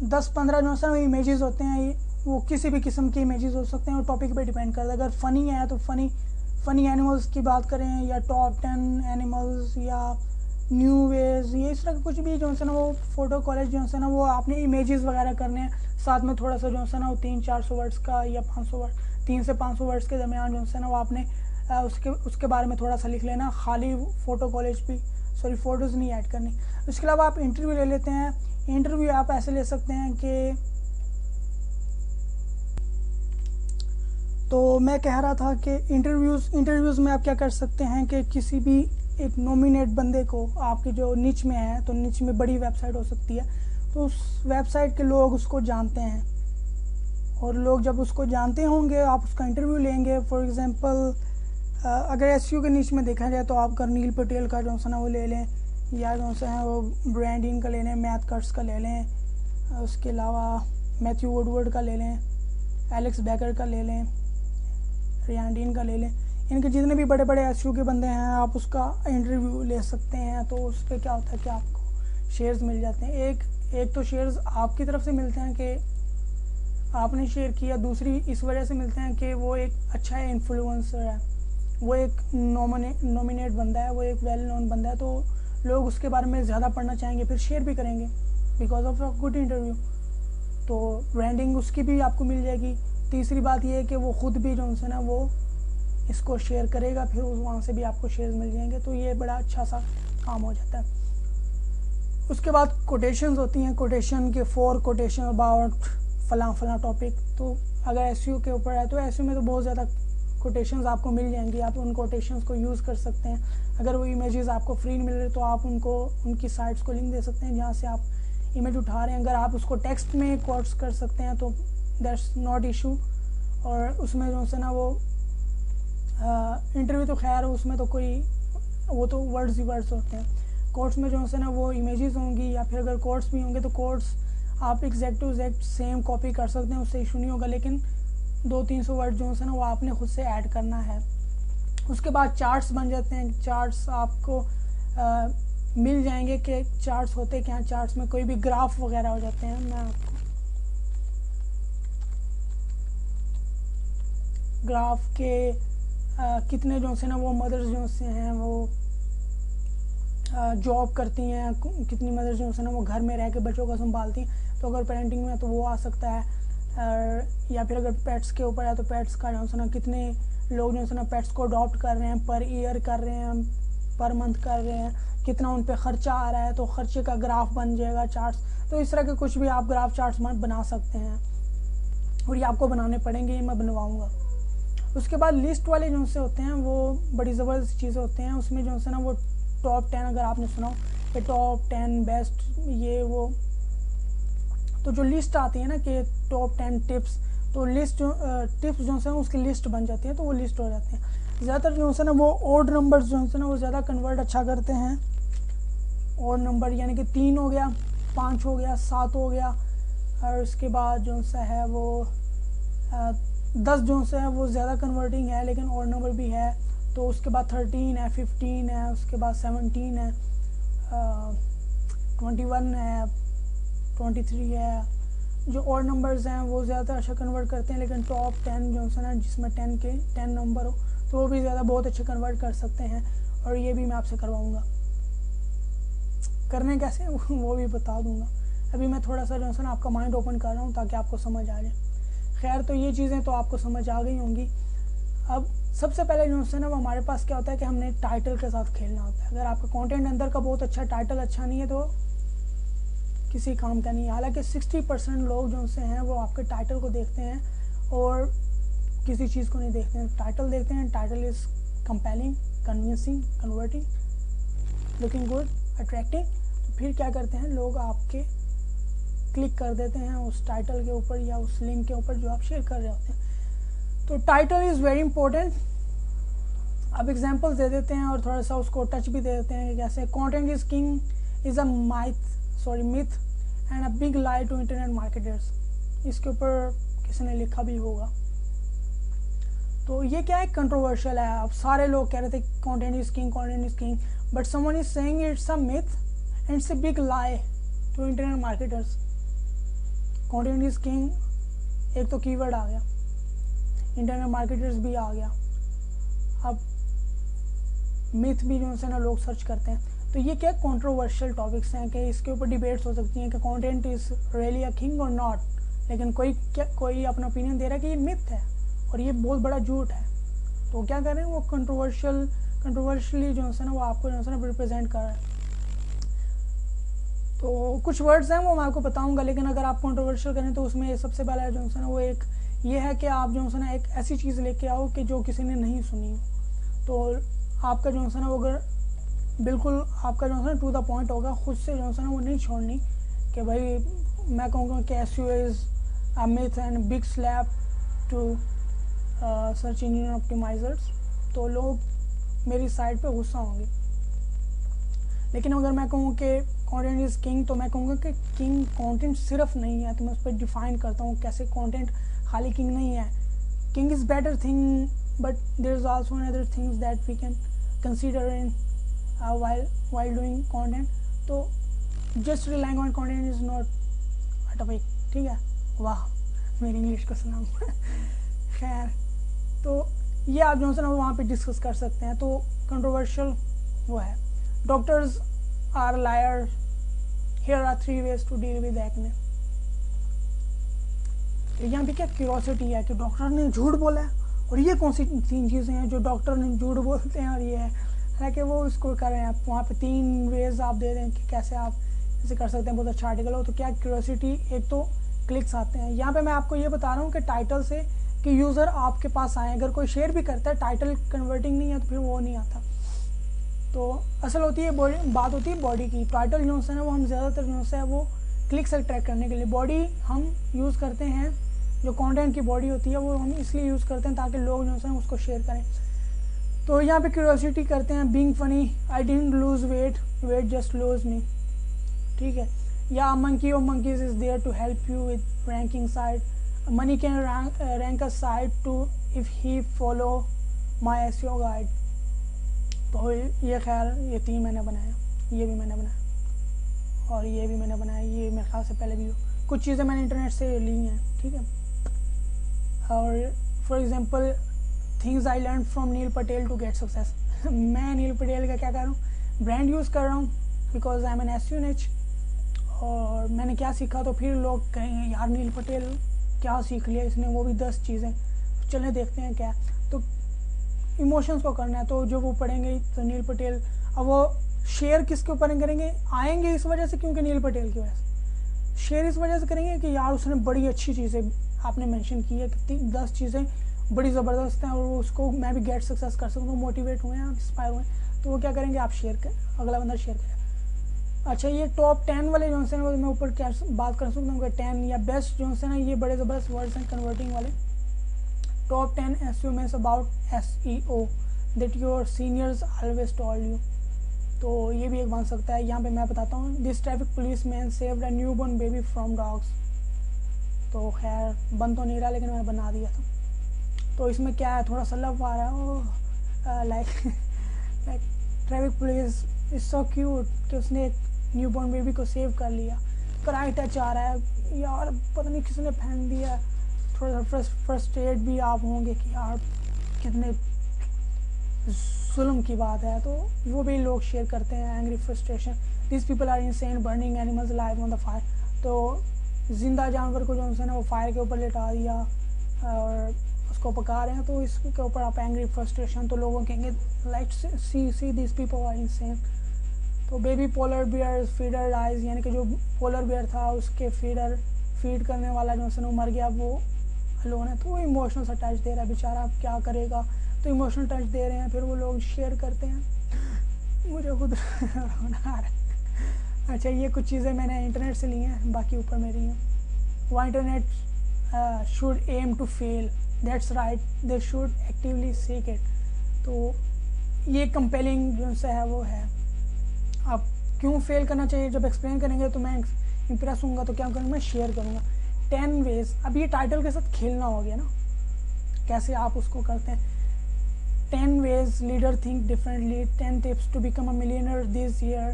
S1: 10-15 जो है ना इमेजेस होते हैं, वो किसी भी किस्म के इमेजेस हो सकते हैं और टॉपिक पे डिपेंड करता है। अगर फ़नी है तो फ़नी एनिमल्स की बात करें, या टॉप 10 एनिमल्स, या न्यू वेज, ये इस तरह का कुछ भी जो है ना वो फ़ोटो कॉलेज जो है ना वो आपने इमेजेस वगैरह करने हैं, साथ में थोड़ा सा जो है ना वो 300-400 वर्ड्स का या 500 वर्ड 300 से 500 वर्ड्स के दरमियान जो है ना वो आपने उसके बारे में थोड़ा सा लिख लेना। खाली फ़ोटो कॉलेज भी फ़ोटोज़ नहीं ऐड करनी। उसके अलावा आप इंटरव्यू ले लेते हैं। इंटरव्यू आप ऐसे ले सकते हैं कि, तो मैं कह रहा था कि इंटरव्यूज़ में आप क्या कर सकते हैं कि किसी भी एक नॉमिनेट बंदे को, आपके जो निच में है, तो निच में बड़ी वेबसाइट हो सकती है, तो उस वेबसाइट के लोग उसको जानते हैं, और लोग जब उसको जानते होंगे आप उसका इंटरव्यू लेंगे। फॉर एग्जांपल अगर एसईओ के निच में देखा जाए तो आप करनील पटेल का जो है ना वो ले लें, या जो है वो ब्रांडिंग का ले लें, मैथ कट्स का ले लें, उसके अलावा मैथ्यू वुडवर्ड का ले लें, एलेक्स बैकर का ले लें, रियांडीन का ले लें। इनके जितने भी बड़े बड़े एसईओ के बंदे हैं आप उसका इंटरव्यू ले सकते हैं। तो उस पर क्या होता है कि आपको शेयर्स मिल जाते हैं। एक तो शेयर्स आपकी तरफ से मिलते हैं कि आपने शेयर किया, दूसरी इस वजह से मिलते हैं कि वो एक अच्छा इन्फ्लुएंसर है, वो एक नॉमिनेट बंदा है, वो एक वेल नोन बंदा है, तो लोग उसके बारे में ज़्यादा पढ़ना चाहेंगे, फिर शेयर भी करेंगे because of a good interview. तो ब्रांडिंग उसकी भी आपको मिल जाएगी। तीसरी बात ये है कि वो ख़ुद भी जो है ना वो इसको शेयर करेगा, फिर वहाँ से भी आपको शेयर्स मिल जाएंगे, तो ये बड़ा अच्छा सा काम हो जाता है। उसके बाद कोटेशंस होती हैं, कोटेशन के 4 कोटेशन अबाउट फला टॉपिक। तो अगर एसईओ के ऊपर है तो एसईओ में तो बहुत ज़्यादा कोटेशंस आपको मिल जाएंगी, आप उन कोटेशंस को यूज़ कर सकते हैं। अगर वो इमेजेस आपको फ्री मिल रहे तो आप उनकी साइट्स को लिंक दे सकते हैं जहाँ से आप इमेज उठा रहे हैं। अगर आप उसको टेक्स्ट में कोट्स कर सकते हैं तो दैट्स नॉट इशू। और उसमें जो है ना वो इंटरव्यू तो खैर उसमें तो वो तो वर्ड्स ही वर्ड्स होते हैं। कोट्स में जो है ना वो इमेजेस होंगी, या फिर अगर कोट्स भी होंगे तो कोट्स आप exact to exact same copy कर सकते हैं, उससे इशू नहीं होगा, लेकिन 200-300 वर्ड जो है ना वो आपने खुद से ऐड करना है। उसके बाद चार्ट्स बन जाते हैं। चार्ट्स आपको मिल जाएंगे कि चार्ट्स होते क्या हैं। चार्ट्स में कोई भी ग्राफ वगैरह हो जाते हैं। मैं आपको ग्राफ के कितने जो है ना वो मदर्स जो से हैं वो जॉब करती हैं, कितनी मदर्स जो है ना वो घर में रह के बच्चों को संभालती हैं, तो अगर पेरेंटिंग में है तो वो आ सकता है। या फिर अगर पेट्स के ऊपर है तो पेट्स का जो है ना कितने लोग जो है ना पेट्स को अडॉप्ट कर रहे हैं, पर ईयर कर रहे हैं, पर मंथ कर रहे हैं, कितना उन पे ख़र्चा आ रहा है, तो ख़र्चे का ग्राफ बन जाएगा, चार्ट्स। तो इस तरह के कुछ भी आप ग्राफ चार्ट्स बना सकते हैं, और ये आपको बनाने पड़ेंगे, ये मैं बनवाऊँगा। उसके बाद लिस्ट वाले जो से होते हैं वो बड़ी ज़बरदस्त चीज़ें होते हैं। उसमें जो है ना वो टॉप 10, अगर आपने सुना हो कि टॉप 10 बेस्ट ये वो, तो जो लिस्ट आती है ना कि टॉप 10 टिप्स, तो लिस्ट जो टिप्स जो है उसकी लिस्ट बन जाती है, तो वो लिस्ट हो जाते हैं। ज़्यादातर जो है ना वो ओड नंबर्स जो है ना वो ज़्यादा कन्वर्ट अच्छा करते हैं। ओड नंबर यानी कि 3 हो गया, 5 हो गया, 7 हो गया, और उसके बाद जो सा है वो 10 जो है वो ज़्यादा कन्वर्टिंग है, लेकिन ओड नंबर भी है। तो उसके बाद 13 है, 15 है, उसके बाद 17 है, 21 है, 23 है। जो और नंबर्स हैं वो ज़्यादा अच्छा कन्वर्ट करते हैं, लेकिन टॉप 10 जो है ना जिसमें 10 नंबर हो तो वो भी ज़्यादा बहुत अच्छे कन्वर्ट कर सकते हैं। और ये भी मैं आपसे करवाऊँगा, करने कैसे वो भी बता दूँगा। अभी मैं थोड़ा सा जो है ना आपका माइंड ओपन कर रहा हूँ ताकि आपको समझ आ जाए। खैर, तो ये चीज़ें तो आपको समझ आ गई होंगी। अब सबसे पहले जो है ना वो हमारे पास क्या होता है कि हमने टाइटल के साथ खेलना होता है। अगर आपका कंटेंट अंदर का बहुत अच्छा, टाइटल अच्छा नहीं है तो किसी काम का नहीं है। हालांकि 60% लोग जो से हैं वो आपके टाइटल को देखते हैं और किसी चीज़ को नहीं देखते हैं, टाइटल देखते हैं। Title is compelling, convincing, converting, looking good, attracting. तो फिर क्या करते हैं लोग, आपके क्लिक कर देते हैं उस टाइटल के ऊपर या उस लिंक के ऊपर जो आप शेयर कर रहे होते हैं। तो टाइटल इज़ वेरी इंपॉर्टेंट। अब एग्जांपल्स दे देते हैं और थोड़ा सा उसको टच भी दे देते हैं कि कैसे content is king is a myth and a big lie to internet marketers. इसके ऊपर किसी ने लिखा भी होगा। तो ये क्या है, कंट्रोवर्शियल है। अब सारे लोग कह रहे थे content is king, content is king, but someone is saying it's a myth and it's a big lie to internet marketers. Content is king, एक तो कीवर्ड आ गया, इंटरनेट मार्केटर्स भी आ गया, अब मिथ भी जो है ना लोग सर्च करते हैं। तो ये क्या कंट्रोवर्शियल टॉपिक्स हैं कि इसके ऊपर डिबेट्स हो सकती हैं कि content is really a king और नॉट। लेकिन कोई अपना ओपिनियन दे रहा है कि ये मिथ है और ये बहुत बड़ा झूठ है। तो क्या कर रहे हैं वो कंट्रोवर्शियली जो है ना वो आपको जो है ना रिप्रेजेंट कर रहा है। तो कुछ वर्ड्स हैं वो मैं आपको बताऊंगा, लेकिन अगर आप कंट्रोवर्शियल करें तो उसमें सबसे पहला जो है ना वो एक ये है कि आप जो है ना एक ऐसी चीज़ लेके आओ कि जो किसी ने नहीं सुनी हो। तो आपका जो है ना वो अगर बिल्कुल आपका जो है ना टू द पॉइंट होगा, खुद से जो है ना वो नहीं छोड़नी कि भाई मैं कहूँगा कि SEO is a myth and big slap to search engine optimizers. तो लोग मेरी साइड पे गुस्सा होंगे। लेकिन अगर मैं कहूँ कि कंटेंट इज़ किंग तो मैं कहूँगा कि किंग कंटेंट सिर्फ नहीं है। तो मैं उस पर डिफाइन करता हूँ कैसे कंटेंट खाली किंग नहीं है। King is better thing but there is also another things that we can consider in while doing content। तो just relying on content is not a topic। ठीक है, वाह मेरी इंग्लिश को सुना। खैर, तो ये आप जो है ना वहाँ पे डिस्कस कर सकते हैं। तो कंट्रोवर्शियल वो है। Doctors are liar, here are 3 ways to deal with acne. यहाँ पे क्या क्यूरोसिटी है कि डॉक्टर ने झूठ बोला है और ये कौन सी 3 चीज़ें हैं जो डॉक्टर ने झूठ बोलते हैं और ये है कि वो उसको कर रहे हैं। आप वहाँ पे 3 वेज आप दे दें कि कैसे आप इसे कर सकते हैं। बहुत अच्छा आर्टिकल हो तो क्या क्यूरियोसिटी, एक तो क्लिक्स आते हैं। यहाँ पे मैं आपको ये बता रहा हूँ कि टाइटल से कि यूज़र आपके पास आए। अगर कोई शेयर भी करता है, टाइटल कन्वर्टिंग नहीं है तो फिर वो नहीं आता। तो असल होती है बात होती है बॉडी की। टाइटल जो है ना वो हम ज़्यादातर जो है वो क्लिक्स अट्रैक्ट करने के लिए, बॉडी हम यूज़ करते हैं। जो कंटेंट की बॉडी होती है वो हम इसलिए यूज़ करते हैं ताकि लोग जो है उसको शेयर करें। तो यहाँ पे क्यूरियोसिटी करते हैं, being funny, I didn't lose weight, wait just lose me. ठीक है, या मंकी और monkeys is there to help you with ranking site, money can rank a site to if he follow my SEO guide. तो ये खैर ये 3 मैंने बनाया, ये भी मैंने बनाया और ये भी मैंने बनाया। ये मेरे ख्याल से पहले भी कुछ चीज़ें मैंने इंटरनेट से ली हैं। ठीक है, और for example things I learn from Neil Patel to get success. मैं नील पटेल का क्या कर रहा हूँ, ब्रांड यूज़ कर रहा हूँ because I am an SEO niche. और मैंने क्या सीखा, तो फिर लोग कहेंगे यार नील पटेल क्या सीख लिया इसने, वो भी 10 चीज़ें। चलें देखते हैं क्या। तो इमोशंस को करना है, तो जो वो पढ़ेंगे तो नील पटेल, अब वो शेयर किसके ऊपर करेंगे, आएंगे इस वजह से क्योंकि नील पटेल की वजह से, शेयर इस वजह से करेंगे कि यार उसने बड़ी अच्छी चीज़ें आपने मेंशन की है कि 10 चीज़ें बड़ी ज़बरदस्त हैं और उसको मैं भी गेट सक्सेस कर सकूँ। मोटिवेट हुए हैं, इंस्पायर हुए हैं, तो वो क्या करेंगे, आप शेयर करें, अगला बंदा शेयर करेगा। अच्छा, ये टॉप 10 वाले जो है ना मैं ऊपर क्या बात कर सकता हूँ कि 10 या बेस्ट जो है ना, ये बड़े ज़बरदस्त वर्ड्स हैं कन्वर्टिंग वाले। Top 10 SEO means about SEO that your seniors always told you. तो ये भी एक बन सकता है। यहाँ पे मैं बताता हूँ, this traffic police man saved a newborn baby from dogs. तो खैर बन तो नहीं रहा लेकिन मैंने बना दिया था। तो इसमें क्या है, थोड़ा सा लव आ रहा है, like traffic police it's so cute कि उसने एक न्यूबॉर्न बेबी को सेव कर लिया। क्राई टच आ रहा है यार, पता नहीं किसने फेंक दिया। थोड़ा सा फ्रस्ट्रेट भी आप होंगे कि यार कितने जुल्म की बात है, तो वो भी लोग शेयर करते हैं angry frustration. This people are insane burning animals live on the fire. तो जिंदा जानवर को जो है ना वो फायर के ऊपर लिटा दिया और उसको पका रहे हैं, तो इसके ऊपर आप एंग्री फ्रस्ट्रेशन, तो लोगों कहेंगे let's see this people are insane. तो baby polar bear feeder dies, यानी कि जो पोलर बियर था उसके फीड करने वाला जो है मर गया, वो लोन है। तो वो इमोशनल सा टच दे रहा है बेचारा, अब क्या करेगा, तो इमोशनल टच दे रहे हैं, फिर वो लोग शेयर करते हैं। मुझे खुद रोना आ रहा है। अच्छा, ये कुछ चीज़ें मैंने इंटरनेट से ली हैं, बाकी ऊपर मेरी हैं। वो internet should aim to fail, that's right, they should actively seek it. तो ये कंपेलिंग जो सा है वो है। अब क्यों फेल करना चाहिए, जब एक्सप्लेन करेंगे तो मैं इम्प्रेस हूँगा, तो क्या करूँगा, मैं शेयर करूँगा 10 वेज। अब ये टाइटल के साथ खेलना हो गया ना, कैसे आप उसको करते हैं। 10 ways leader think differently, 10 tips to become a millionaire this year,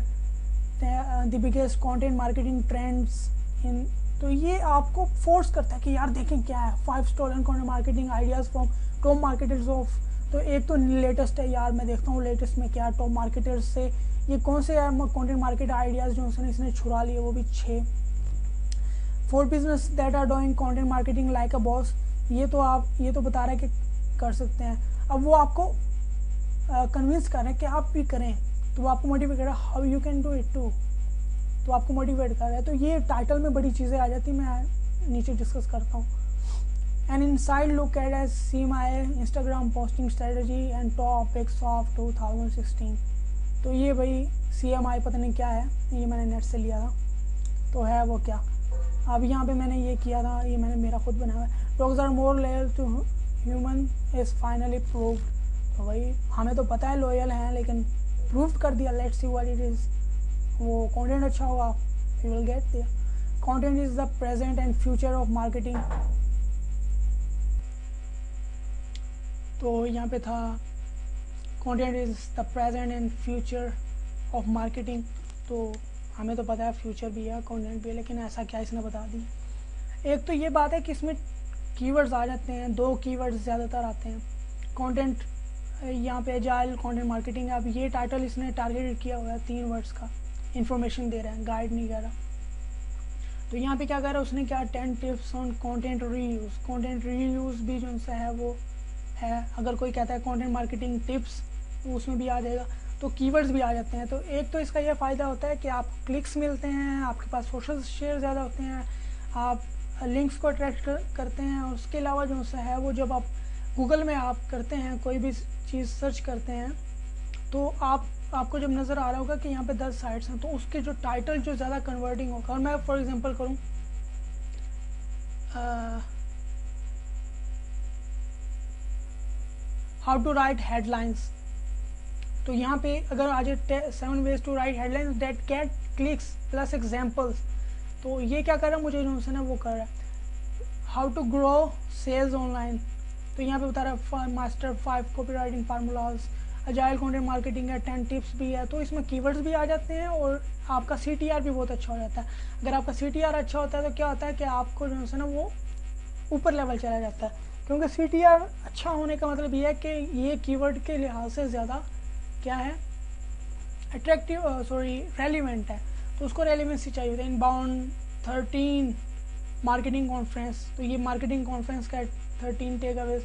S1: the biggest content marketing trends in। तो ये आपको फोर्स करता है कि यार देखें क्या है, 5 stolen content marketing ideas from top marketers of। तो एक तो लेटेस्ट है यार, मैं देखता हूँ लेटेस्ट में क्या टॉप मार्केटर्स से ये कौन से कंटेंट मार्केट आइडियाज़ जो इसने छुड़ा लिए, वो भी 6। 4 business that are doing content marketing like a boss. ये तो बता रहा है कि कर सकते हैं। अब वो आपको कन्विंस कर रहे हैं कि आप भी करें, तो वो आपको मोटिवेट कर रहा है, how you can do it too, तो आपको मोटिवेट कर रहा है। तो ये टाइटल में बड़ी चीज़ें आ जाती, मैं नीचे डिस्कस करता हूँ। An inside look at as see my Instagram posting strategy and topics of 2016। तो ये भाई CMI पता नहीं क्या है, ये मैंने नेट से लिया था, तो है वो क्या। अब यहाँ पे मैंने ये किया था, ये मैंने मेरा खुद बनाया है। Dogs are more loyal to human is finally proved. तो भाई हमें तो पता है लॉयल हैं, लेकिन प्रूव कर दिया। Let's see what it is. वो कंटेंट अच्छा होगा, you will get there. Content is the present and future of marketing. तो यहाँ पे था content is the present and future of marketing. तो हमें तो पता है फ्यूचर भी है, कंटेंट भी है, लेकिन ऐसा क्या इसने बता दी। एक तो ये बात है कि इसमें कीवर्ड्स आ जाते हैं, 2 कीवर्ड्स ज़्यादातर आते हैं। कंटेंट यहाँ पे एजाइल कंटेंट मार्केटिंग है। अब ये टाइटल इसने टारगेटेड किया हुआ है 3 वर्ड्स का, इन्फॉर्मेशन दे रहा है, गाइड नहीं कर रहा। तो यहाँ पे क्या कर रहा है उसने, क्या 10 tips on content reuse. Content reuse भी जो सा है वो है। अगर कोई कहता है कंटेंट मार्केटिंग टिप्स, तो उसमें भी आ जाएगा। तो कीवर्ड्स भी आ जाते हैं। तो एक तो इसका यह फ़ायदा होता है कि आप क्लिक्स मिलते हैं, आपके पास सोशल शेयर ज़्यादा होते हैं, आप लिंक्स को अट्रैक्ट करते हैं। और उसके अलावा जो सा है वो जब आप गूगल में आप करते हैं, कोई भी चीज़ सर्च करते हैं, तो आपको जब नज़र आ रहा होगा कि यहाँ पे 10 साइट्स हैं, तो उसके जो टाइटल जो ज़्यादा कन्वर्टिंग होगा। और मैं फॉर एग्जांपल करूँ, हाउ टू राइट हेडलाइंस, तो यहाँ पे अगर आ जाए 7 ways to write headlines that get clicks plus examples. तो ये क्या कर रहा है, मुझे जो है ना वो कर रहा है how to grow sales online. तो यहाँ पे बता रहा है master 5 copy writing formulas, agile content marketing है, 10 टिप्स भी है। तो इसमें कीवर्ड्स भी आ जाते हैं और आपका CTR भी बहुत अच्छा हो जाता है। अगर आपका CTR अच्छा होता है तो क्या होता है कि आपको जो है ना वो ऊपर लेवल चला जाता है, क्योंकि CTR अच्छा होने का मतलब ये है कि ये कीवर्ड के लिहाज से ज़्यादा क्या है, अट्रैक्टिव रेलिवेंट है। तो उसको रेलिवेंसी चाहिए होता है। इनबाउंड 13 मार्केटिंग कॉन्फ्रेंस, तो ये मार्केटिंग कॉन्फ्रेंस का 13 टेक अवेज।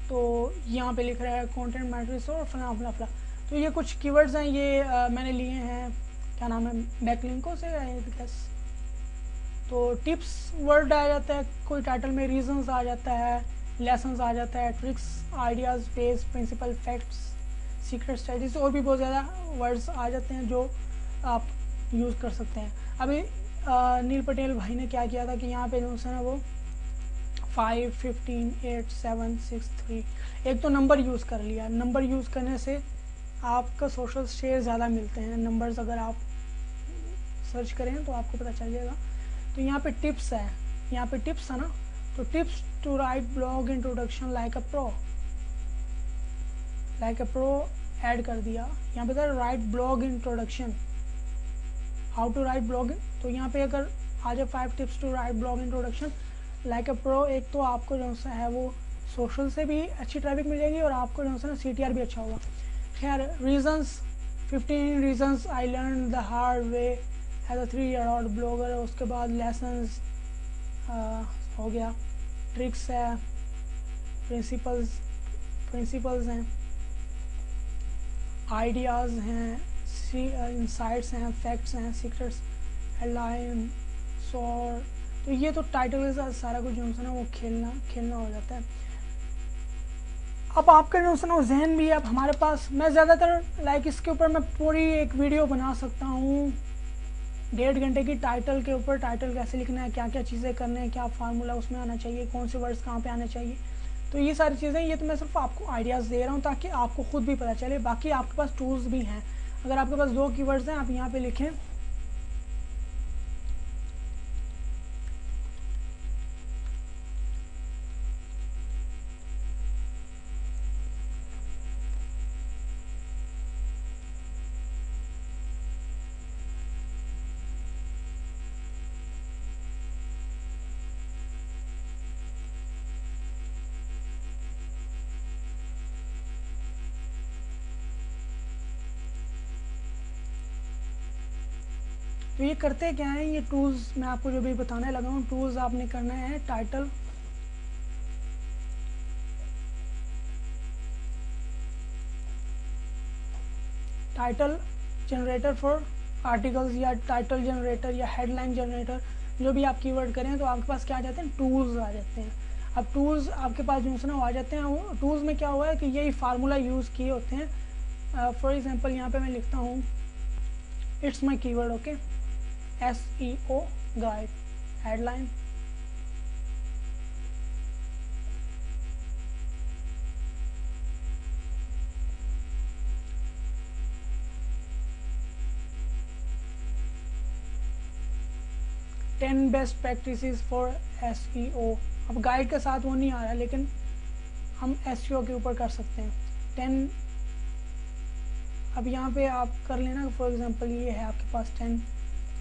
S1: तो यहाँ पे लिख रहा है कंटेंट मैट्रिक्स और फला फला फला। तो ये कुछ कीवर्ड्स हैं, ये मैंने लिए हैं, क्या नाम है, बैकलिंकों से आई गेस। तो टिप्स वर्ड आ जाता है कोई टाइटल में, रीजंस आ जाता है, लेसन्स आ जाता है, tricks, ideas, face, principle, facts, secret strategies, और भी बहुत ज़्यादा वर्ड्स आ जाते हैं जो आप यूज़ कर सकते हैं। अभी नील पटेल भाई ने क्या किया था कि यहाँ पे जो है ना वो 5, 15, 8, 7, 6, 3 एक तो नंबर यूज़ कर लिया। नंबर यूज़ करने से आपका सोशल शेयर ज़्यादा मिलते हैं। नंबर्स अगर आप सर्च करें तो आपको पता चल जाएगा। तो यहाँ पे टिप्स है, यहाँ पे टिप्स है ना, तो tips to write blog introduction like a pro add कर दिया। यहाँ पे था write blog introduction, how to write blog. तो यहाँ पे अगर आ जाए 5 tips to write blog introduction like a pro, एक तो आपको जो सा है वो सोशल से भी अच्छी ट्रैफिक मिल जाएगी और आपको जो सा ना CTR भी अच्छा होगा। खैर reasons, 15 reasons I learn the hard way as a 3-year-old blogger. उसके बाद लेसन्स हो गया, ट्रिक्स है, प्रिंसिपल्स हैं, आइडियाज़ हैं, इंसाइट्स हैं, फैक्ट्स हैं, सीक्रेट्स, हेडलाइन, सॉर। तो ये तो टाइटल के साथ सारा कुछ जो है ना वो खेलना हो जाता है। अब आपका जो है ना वो जहन भी है। अब हमारे पास, मैं ज़्यादातर लाइक इसके ऊपर मैं पूरी एक वीडियो बना सकता हूँ 1.5 घंटे की, टाइटल के ऊपर, टाइटल कैसे लिखना है, क्या क्या चीज़ें करना है, क्या फार्मूला उसमें आना चाहिए, कौन से वर्ड्स कहाँ पे आने चाहिए। तो ये सारी चीज़ें, ये तो मैं सिर्फ आपको आइडियाज़ दे रहा हूँ ताकि आपको खुद भी पता चले। बाकी आपके पास टूल्स भी हैं। अगर आपके पास 2 कीवर्ड्स हैं, आप यहाँ पे लिखें तो ये करते क्या है, ये टूल्स मैं आपको जो भी बताने लगा हूँ, टूल्स आपने करना है टाइटल जनरेटर फॉर आर्टिकल्स, या टाइटल जनरेटर या हेडलाइन जनरेटर, जो भी आप कीवर्ड करें तो आपके पास क्या आ जाते हैं, टूल्स आ जाते हैं। अब टूल्स आपके पास जो है ना आ जाते हैं। टूल्स में क्या हुआ है कि यही फार्मूला यूज़ किए होते हैं। फॉर एग्जांपल यहाँ पे मैं लिखता हूँ it's my keyword, okay, SEO guide, headline, ten best practices for SEO। अब गाइड के साथ वो नहीं आ रहा, लेकिन हम SEO के ऊपर कर सकते हैं 10। अब यहाँ पे आप कर लेना, फॉर एग्जांपल ये है आपके पास 10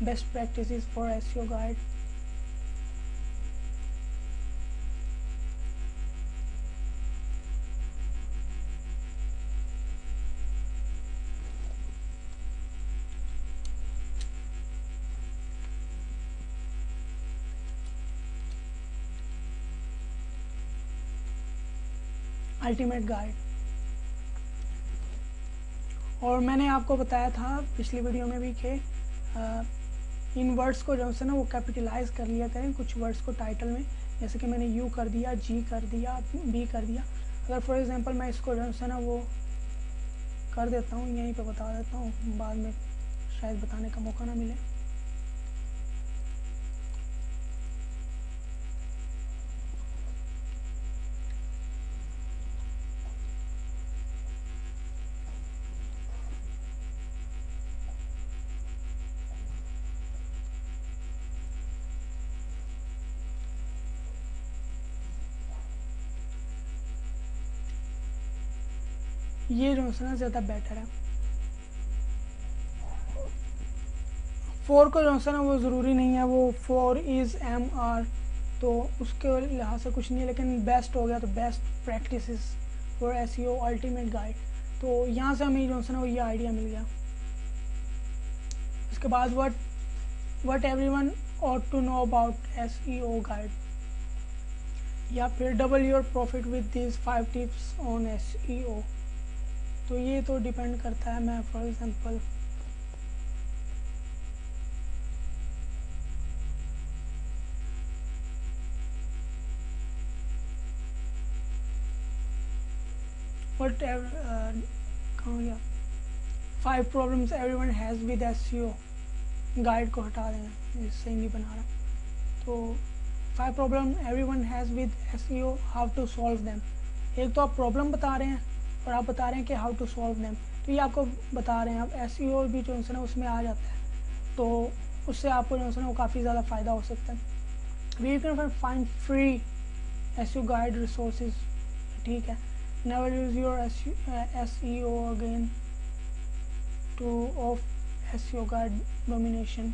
S1: best practices for SEO guide. Ultimate guide. और मैंने आपको बताया था पिछली वीडियो में भी कि इन वर्ड्स को जो है ना वो कैपिटलाइज कर लिया करें, कुछ वर्ड्स को टाइटल में, जैसे कि मैंने U कर दिया, G कर दिया, B कर दिया। अगर फॉर एग्जांपल मैं इसको जो है ना वो कर देता हूँ, यहीं पे बता देता हूँ, बाद में शायद बताने का मौका ना मिले। ये जो है ना ज़्यादा बेटर है। 4 को जो है ना वो ज़रूरी नहीं है, वो 4 इज़ MR, तो उसके लिहाज से कुछ नहीं है। लेकिन बेस्ट हो गया तो best practices for SEO ultimate guide. तो यहाँ से हमें जो है ना वो ये आइडिया मिल गया। उसके बाद what everyone ought to know about SEO guide, या फिर double your profit with this 5 tips on SEO। तो ये तो डिपेंड करता है। मैं फॉर एग्जांपल वट कहाँ गया, 5 problems everyone has with SEO guide को हटा दें, इससे नहीं बना रहा। तो 5 problem everyone has with SEO, how to solve them. एक तो आप प्रॉब्लम बता रहे हैं और आप बता रहे हैं कि हाउ टू सॉल्व देम, तो ये आपको बता रहे हैं। अब SEO भी जो है ना उसमें आ जाता है, तो उससे आपको जो है ना वो काफ़ी ज़्यादा फ़ायदा हो सकता है। We can find free SEO guide resources, ठीक है। never use your SEO again to of SEO का domination.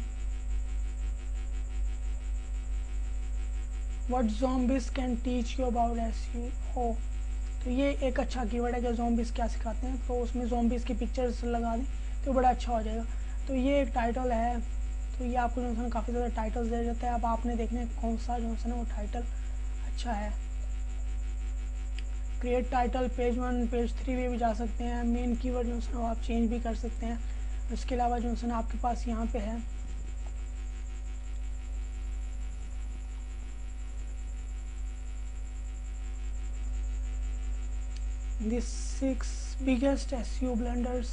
S1: What zombies can teach you about SEO. तो ये एक अच्छा कीवर्ड है कि zombies क्या सिखाते हैं, तो उसमें zombies की पिक्चर्स लगा दें तो बड़ा अच्छा हो जाएगा. तो ये एक टाइटल है, तो ये आपको जो है काफ़ी ज़्यादा टाइटल्स दे जाता है. अब आपने देखना है कौन सा जो है वो टाइटल अच्छा है. क्रिएट टाइटल पेज 1 पेज 3 में भी जा सकते हैं. मेन कीवर्ड जो है वो आप चेंज भी कर सकते हैं. उसके अलावा जो है आपके पास यहाँ पे है the 6 biggest SEO blunders,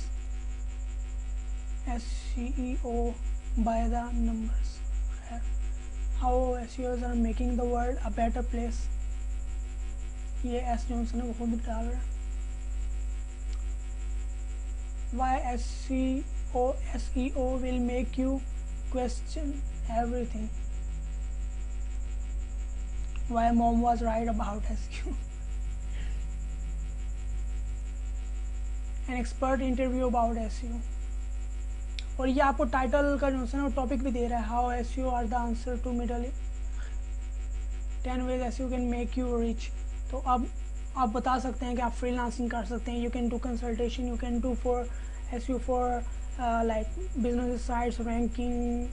S1: SEO by the numbers, how SEOs are making the world a better place. ये एस जॉनसन है, वो खुद डाल रहा है. Why SEO will make you question everything. Why mom was right about SEO. An expert interview about SEO. और ये आपको टाइटल का जो है ना टॉपिक भी दे रहा है, how SEO are the answer to middle 10 ways SEO can make you rich. तो अब आप बता सकते हैं कि आप फ्रीलांसिंग कर सकते हैं. You can do consultation, you can do for SEO for like business sites, ranking,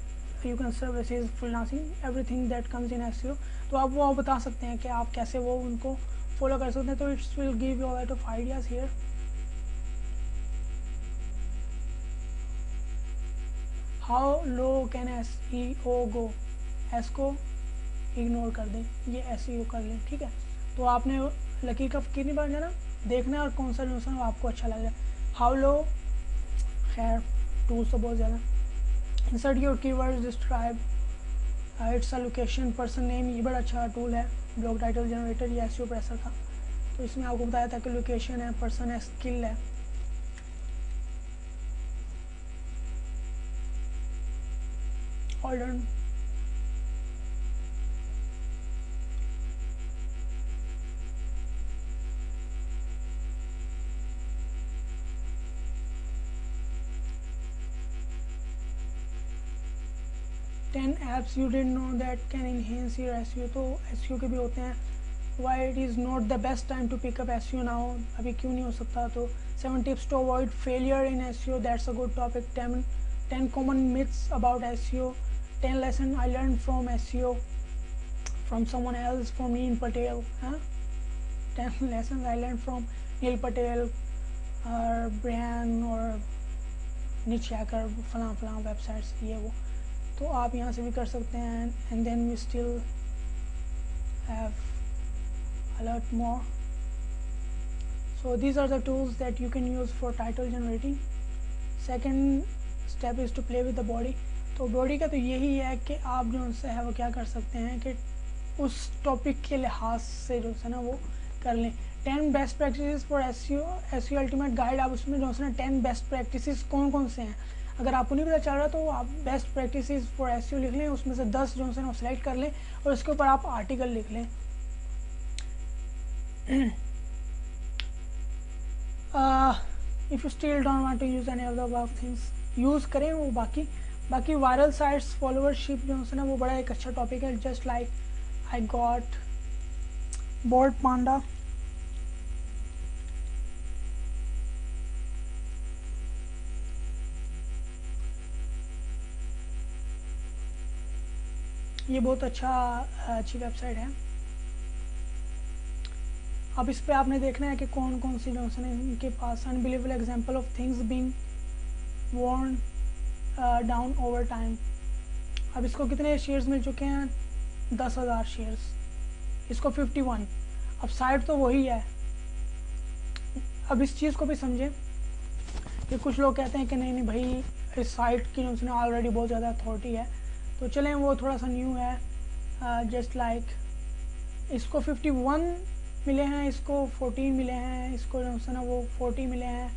S1: you can services, freelancing, everything that comes in SEO. तो आप वो बता सकते हैं कि आप कैसे वो उनको फॉलो कर सकते हैं. तो it's will give you a lot of ideas here. How low can SEO go. S को इग्नोर कर दें, ये SEO कर लें. ठीक है, तो आपने लकीर का कितनी बार जाना देखना है और कौन सा जो है आपको अच्छा लग रहा है. हाउ लो, खैर टूल्स तो बहुत ज़्यादा. Insert your keywords, describe, it's a location, person name, ये बड़ा अच्छा टूल है. ब्लॉग टाइटल जनरेटर, ये SEO प्रेसर का. तो इसमें आपको बताया था कि लोकेशन है, पर्सन है, स्किल है. All done. Ten apps you didn't know that can enhance your SEO. तो SEO के भी होते हैं. Why it is not the best time to pick up SEO now, अभी क्यों नहीं हो सकता. तो 7 tips to avoid failure in SEO, that's a good topic. 10 common myths about SEO, 10 lesson I learn from SEO from someone else, from Neil Patel. 10 lesson I learn from Neil Patel और Brian और निच hacker, फलां websites, ये वो. तो आप यहाँ से भी कर सकते हैं. And then we still have a lot more. So these are the tools that you can use for title generating. Second step is to play with the body. तो बॉडी का तो यही है कि आप जो उनसे है वो क्या कर सकते हैं कि उस टॉपिक के लिहाज से जो है ना वो कर लें. 10 best practices for SEO ultimate guide. आप उसमें जो है ना 10 बेस्ट प्रैक्टिसेस कौन कौन से हैं, अगर आपको नहीं पता चल रहा तो आप बेस्ट प्रैक्टिसेस फॉर SEO लिख लें. उसमें से 10 जो है ना सेलेक्ट कर लें और उसके ऊपर आप आर्टिकल लिख लें. If you still don't want to use any of the above things, use करें वो. बाकी वायरल साइट्स, फॉलोअरशिप जो है ना वो बड़ा एक अच्छा टॉपिक है. Just like I got Bored Panda, ये बहुत अच्छी वेबसाइट है. अब इस पे आपने देखना है कि कौन कौन सी जो है इनके पास unbelievable example of things being worn down over time. अब इसको कितने शेयर्स मिल चुके हैं, 10,000 शेयर्स. इसको 51. अब साइट तो वही है. अब इस चीज़ को भी समझें कि कुछ लोग कहते हैं कि नहीं भाई इस साइट की जो है ऑलरेडी बहुत ज़्यादा अथॉरिटी है. तो चलें वो थोड़ा सा न्यू है. जस्ट लाइक इसको 51 मिले हैं, इसको 14 मिले हैं, इसको जो है ना वो 40 मिले हैं.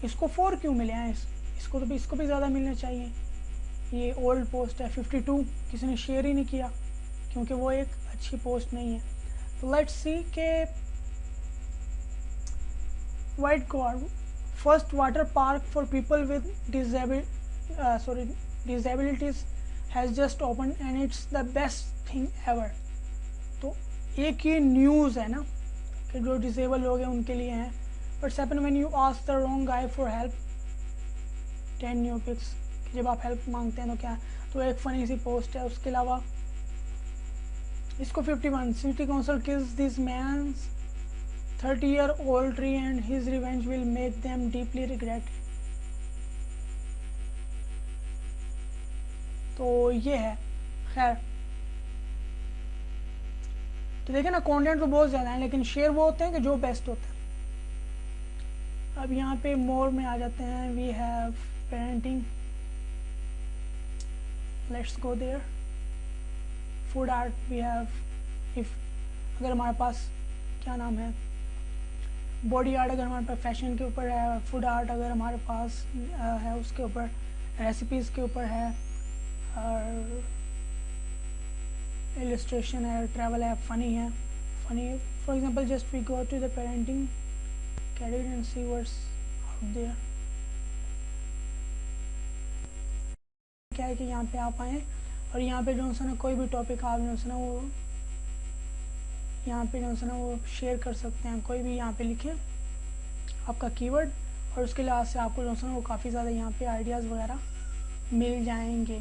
S1: इसको 4 क्यों मिले हैं, इसको भी ज़्यादा मिलने चाहिए. ये ओल्ड पोस्ट है. 52 किसी ने शेयर ही नहीं किया क्योंकि वो एक अच्छी पोस्ट नहीं है. तो लेट्स सी के White God, first water park for people with disabilities has just opened and it's the best thing ever. तो एक ये न्यूज़ है ना कि जो डिसेबल लोग हैं उनके लिए हैं. What's happen when you ask the wrong guy for help? 10 new pics. जब आप हेल्प मांगते हैं तो क्या, तो एक फ़नी सी पोस्ट है. उसके अलावा इसको 51 city council kills this man's 30-year-old tree and his revenge will make them deeply regret. तो ये है. खैर तो देखिए ना, कंटेंट तो बहुत ज़्यादा है लेकिन शेयर वो होते हैं कि जो बेस्ट होते हैं. अब यहाँ पे मोर में आ जाते हैं. We have parenting, let's go there. Food art we have, if अगर हमारे पास क्या नाम है, बॉडी आर्ट अगर हमारे पास फैशन के ऊपर है, फूड आर्ट अगर हमारे पास है उसके ऊपर रेसिपीज़ के ऊपर है, और इलस्ट्रेशन है, ट्रैवल है, फ़नी है. Funny for example just we go to the parenting category and see what's out there. क्या है कि यहाँ पे आप आएँ और यहाँ पे जो है ना कोई भी टॉपिक आप जो है ना वो यहाँ पे जो है ना वो शेयर कर सकते हैं. कोई भी यहाँ पे लिखें आपका कीवर्ड और उसके लिहाज से आपको जो है ना वो काफ़ी ज़्यादा यहाँ पे आइडियाज़ वगैरह मिल जाएंगे.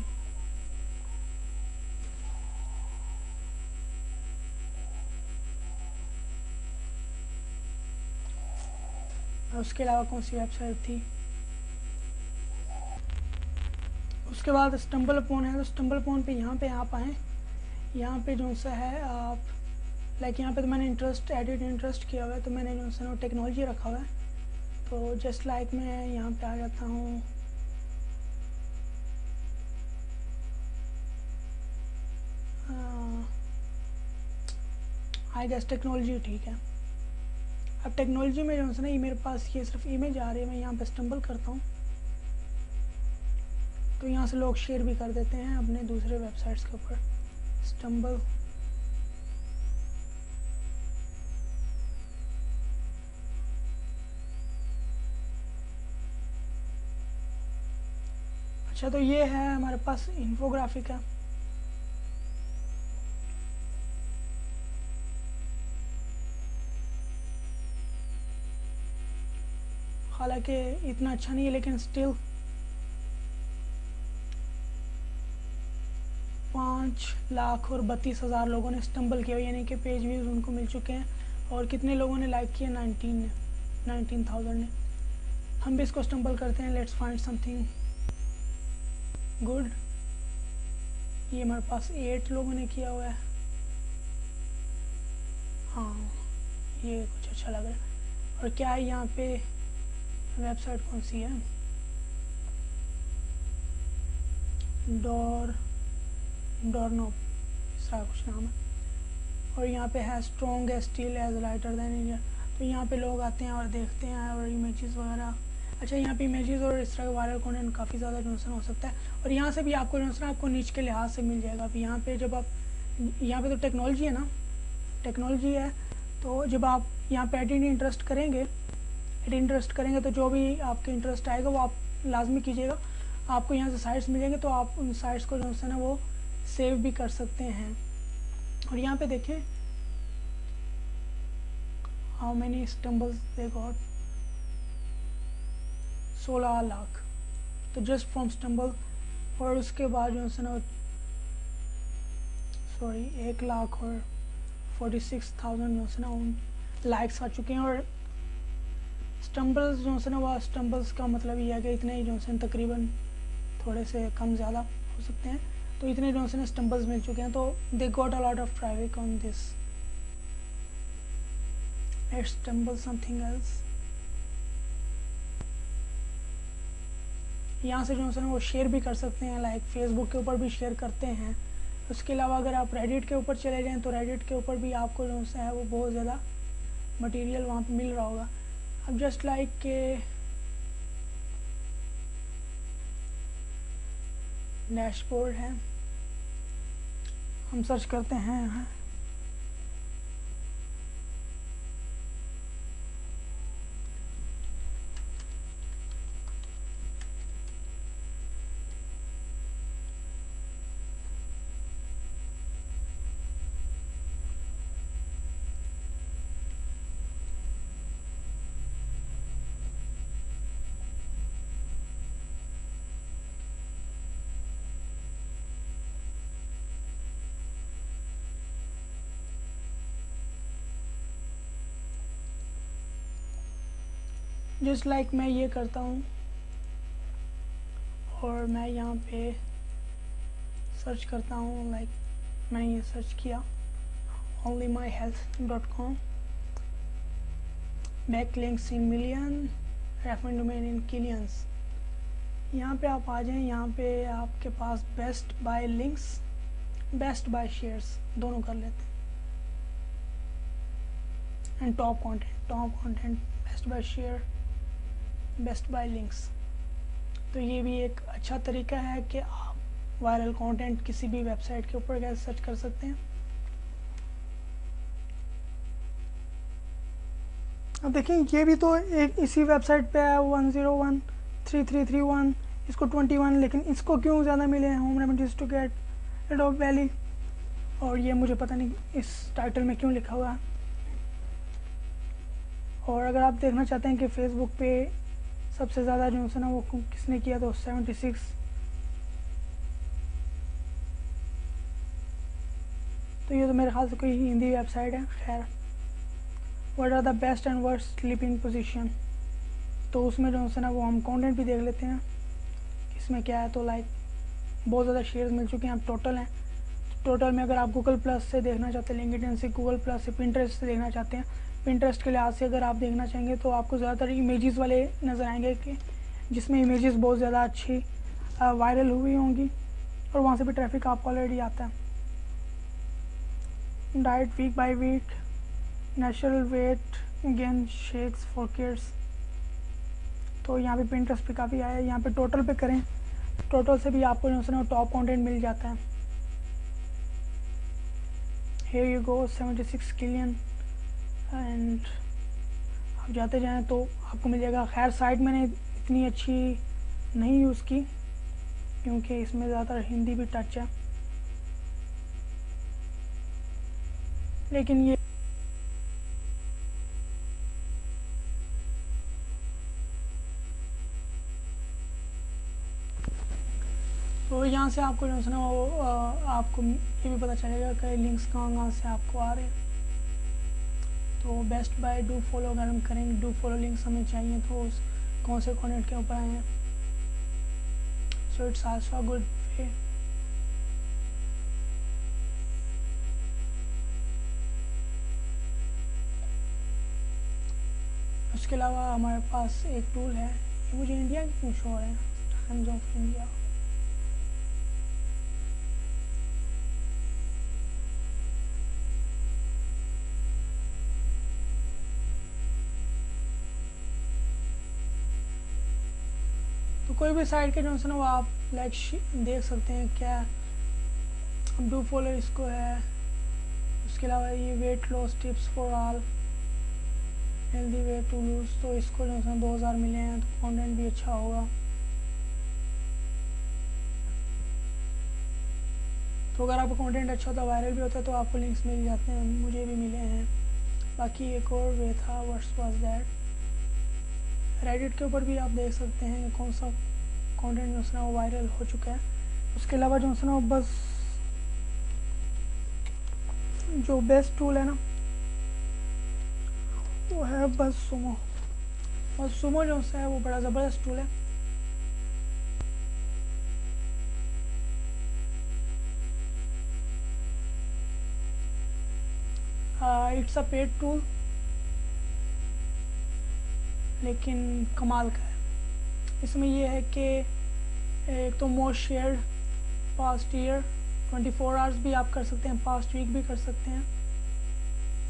S1: और उसके अलावा कौन सी वेबसाइट थी, उसके बाद स्टम्बल अपॉन है. तो स्टम्बल अपॉन पे यहाँ पे आप आएँ. यहाँ पे जो सा है आप लाइक यहाँ पे तो मैंने एडिट इंटरेस्ट किया हुआ है, तो मैंने जो सा टेक्नोलॉजी रखा हुआ है. तो जस्ट लाइक मैं यहाँ पे आ जाता हूँ. आई गेस टेक्नोलॉजी ठीक है. अब टेक्नोलॉजी में जो है ना ये मेरे पास ये सिर्फ इमेज आ रही है. मैं यहाँ पे स्टम्बल करता हूँ तो यहाँ से लोग शेयर भी कर देते हैं अपने दूसरे वेबसाइट्स के ऊपर. स्टम्बल अच्छा, तो ये है हमारे पास इन्फोग्राफिक है. हालांकि इतना अच्छा नहीं है लेकिन स्टिल 5,32,000 लोगों ने स्टम्बल किया, यानी कि पेज व्यूज़ उनको मिल चुके हैं. और कितने लोगों ने लाइक किया, 19,000 ने. हम भी इसको स्टम्बल करते हैं. Let's find something good. ये हमारे पास 8 लोगों ने किया हुआ है. हाँ ये कुछ अच्छा लग रहा है. और क्या है यहाँ पे वेबसाइट कौन सी है, डोरनोप इसका कुछ नाम है. और यहाँ पे है strong as steel as lighter than India. तो यहाँ पे लोग आते हैं और देखते हैं और इमेजेस वगैरह. अच्छा, यहाँ पे इमेजेस और इस तरह का वायरल कंटेंट काफ़ी ज़्यादा जो हो सकता है. और यहाँ से भी आपको जो है आपको नीच के लिहाज से मिल जाएगा. अभी यहाँ पे जब आप यहाँ पे तो टेक्नोलॉजी है ना, टेक्नोलॉजी है. तो जब आप यहाँ पे एडिट इंटरेस्ट करेंगे तो जो भी आपके इंटरेस्ट आएगा वो आप लाजमी कीजिएगा. आपको यहाँ से साइट्स मिल जाएंगे तो आप उन साइट्स को जो है ना वो सेव भी कर सकते हैं. और यहाँ पे देखें how many stumbles they got, 16 lakh. तो जस्ट फ्रॉम स्टम्बल. और उसके बाद जो है ना 1 लाख और 46,000 जो है ना उन लाइक्स आ चुके हैं. और स्टम्बल्स जो है ना वो स्टम्बल्स का मतलब ये है कि इतने ही जो है तकरीबन थोड़े से कम ज़्यादा हो सकते हैं. तो इतने जो है स्टम्बल्स मिल चुके हैं. तो they got a lot of traffic on this. Let's stumble something else. यहाँ से जो है ना वो शेयर भी कर सकते हैं, लाइक फेसबुक के ऊपर भी शेयर करते हैं. उसके अलावा अगर आप रेडिट के ऊपर चले जाएँ तो रेडिट के ऊपर भी आपको जो है वो बहुत ज़्यादा मटेरियल वहाँ पे मिल रहा होगा. अब जस्ट लाइक के डैशबोर्ड है, हम सर्च करते हैं जस्ट लाइक मैं ये करता हूँ और मैं यहाँ पे सर्च करता हूँ, लाइक मैंने ये सर्च किया onlymyhealth.com, backlinks in million, reference domain in killions। यहाँ पे आप आ जाएं, यहाँ पे आपके पास best buy links, best buy shares दोनों कर लेते हैं, and top content, best buy share, best buy links. तो ये भी एक अच्छा तरीका है कि आप वायरल कंटेंट किसी भी वेबसाइट के ऊपर कैसे सर्च कर सकते हैं। अब देखिए ये भी तो एक इसी वेबसाइट पे है 1013331, इसको 21, लेकिन इसको क्यों ज़्यादा मिले हैं home remedies to get rid of belly, और ये मुझे पता नहीं इस टाइटल में क्यों लिखा हुआ है। और अगर आप देखना चाहते हैं कि फेसबुक पे सबसे ज़्यादा जो है ना वो किसने किया, तो 76। तो ये तो मेरे ख्याल से कोई हिंदी वेबसाइट है। खैर, what are the best and worst sleeping position, तो उसमें जो है ना वो हम कंटेंट भी देख लेते हैं इसमें क्या है। तो लाइक बहुत ज़्यादा शेयर्स मिल चुके हैं, अब टोटल हैं। टोटल में अगर आप गूगल प्लस से देखना चाहते हैं, लिंक्डइन से, गूगल प्लस से, पिंटरेस्ट से देखना चाहते हैं, पिंटरेस्ट के लिहाज से अगर आप देखना चाहेंगे तो आपको ज़्यादातर इमेजेस वाले नज़र आएंगे कि जिसमें इमेजेस बहुत ज़्यादा अच्छी वायरल हुई होंगी, और वहाँ से भी ट्रैफिक आपको ऑलरेडी आता है। Diet week by week, natural weight gain shakes for kids, तो यहाँ पे पिंटरेस्ट पे काफ़ी आया है। यहाँ पे टोटल पे करें, टोटल से भी आपको जो है ना टॉप कंटेंट मिल जाता है। Here you go 76 किलियन, एंड आप जाते जाएं तो आपको मिल जाएगा। खैर साइट मैंने इतनी अच्छी नहीं यूज़ की क्योंकि इसमें ज़्यादातर हिंदी भी टच है, लेकिन ये तो यहाँ से आपको जो है ना वो आपको ये भी पता चलेगा कि लिंक्स कहाँ से आपको आ रहे हैं। तो बेस्ट बाय डू फॉलो अगर हम करेंगे, डू फॉलो लिंक्स हमें चाहिए तो उस कौन से कंटेंट के ऊपर आए हैं। So it's also good way. उसके अलावा हमारे पास एक टूल है, ये मुझे इंडिया की क्यों शो है, टाइम्स ऑफ इंडिया। कोई भी साइट के जो है ना वो आप लाइक देख सकते हैं क्या डू फॉलो इसको है। उसके अलावा ये weight loss tips for all, healthy way to lose, तो इसको जो है 2000 मिले हैं, तो कंटेंट भी अच्छा होगा। तो अगर आपका कंटेंट अच्छा होता है, वायरल भी होता है, तो आपको लिंक्स मिल जाते हैं, मुझे भी मिले हैं। बाकी एक और वे था, व्हाट्स वाज दैट। रेडिट के ऊपर भी आप देख सकते हैं कौन सा कंटेंट जो है ना वो वायरल हो चुका है। उसके अलावा जो है ना बस जो बेस्ट टूल है ना वो है बस सुमो। और सुमो जो है वो बड़ा ज़बरदस्त टूल है। इट्स अ पेड टूल, लेकिन कमाल का है। इसमें ये है कि एक तो most shared past year 24 hours भी आप कर सकते हैं, पास्ट वीक भी कर सकते हैं।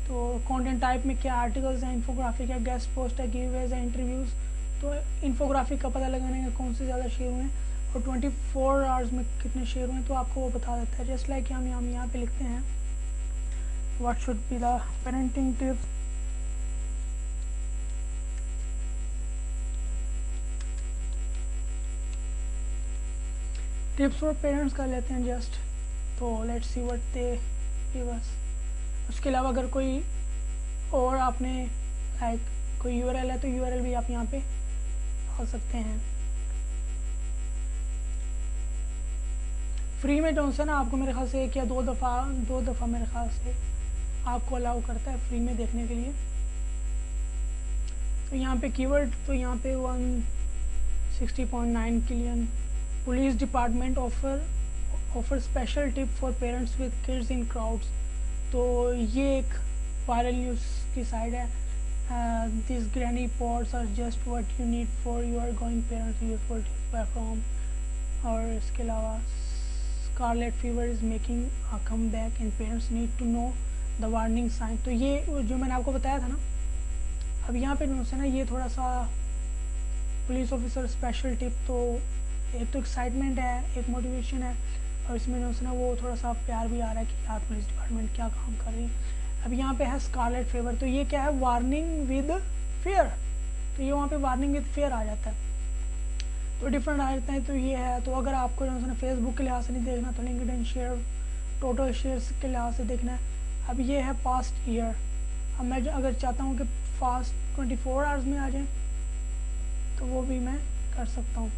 S1: तो कंटेंट टाइप में क्या आर्टिकल्स हैं, इन्फोग्राफिक है, गेस्ट पोस्ट है, गिवअवेज है, इंटरव्यूज़। तो इन्फोग्राफिक का पता लगाने का कौन से ज़्यादा शेयर हुए हैं और 24 आवर्स में कितने शेयर हुए हैं, तो आपको वो बता देता है। जस्ट लाइक हम यहाँ पे लिखते हैं what should be the parenting tips. Tips for parents कर लेते हैं जस्ट, तो let's see what they give us. उसके अलावा अगर कोई और आपने लाइक कोई यूआरएल है तो यूआरएल भी आप यहाँ पे डाल सकते हैं। फ्री में जो है ना आपको मेरे ख्याल से एक या दो दफ़ा मेरे ख्याल से आपको अलाउ करता है फ्री में देखने के लिए। तो यहाँ पे कीवर्ड तो यहाँ पे 160.9 Killeen police department offer special tip for parents with kids in crowds. तो ये एक वायरल न्यूज़ की साइड है। This granny pods are just what you need for your going parents useful tips by from. और इसके अलावा scarlet fever is making a comeback and parents need to know the warning sign. तो ये जो मैंने आपको बताया था ना, अब यहाँ पे न्यूज़ है ना, ये थोड़ा सा पुलिस ऑफिसर स्पेशल टिप, तो एक तो एक्साइटमेंट है, एक मोटिवेशन है, और इसमें न्यूज़ ना वो थोड़ा सा प्यार भी आ रहा है कि यार पुलिस डिपार्टमेंट क्या काम कर रही है। अब यहाँ पे है स्कारलेट फीवर, तो ये क्या है, वार्निंग विद फियर। तो ये वहाँ पे वार्निंग विद फियर आ जाता है, तो डिफरेंट आ जाते हैं। तो ये है, तो अगर आपको जो है फेसबुक के लिहाज से नहीं देखना तो लिंक्डइन शेयर टोटल शेयर्स के लिहाज से देखना है। अब ये है पास्ट ईयर। अब मैं अगर चाहता हूँ कि फास्ट 24 आवर्स में आ जाए तो वो भी मैं कर सकता हूँ।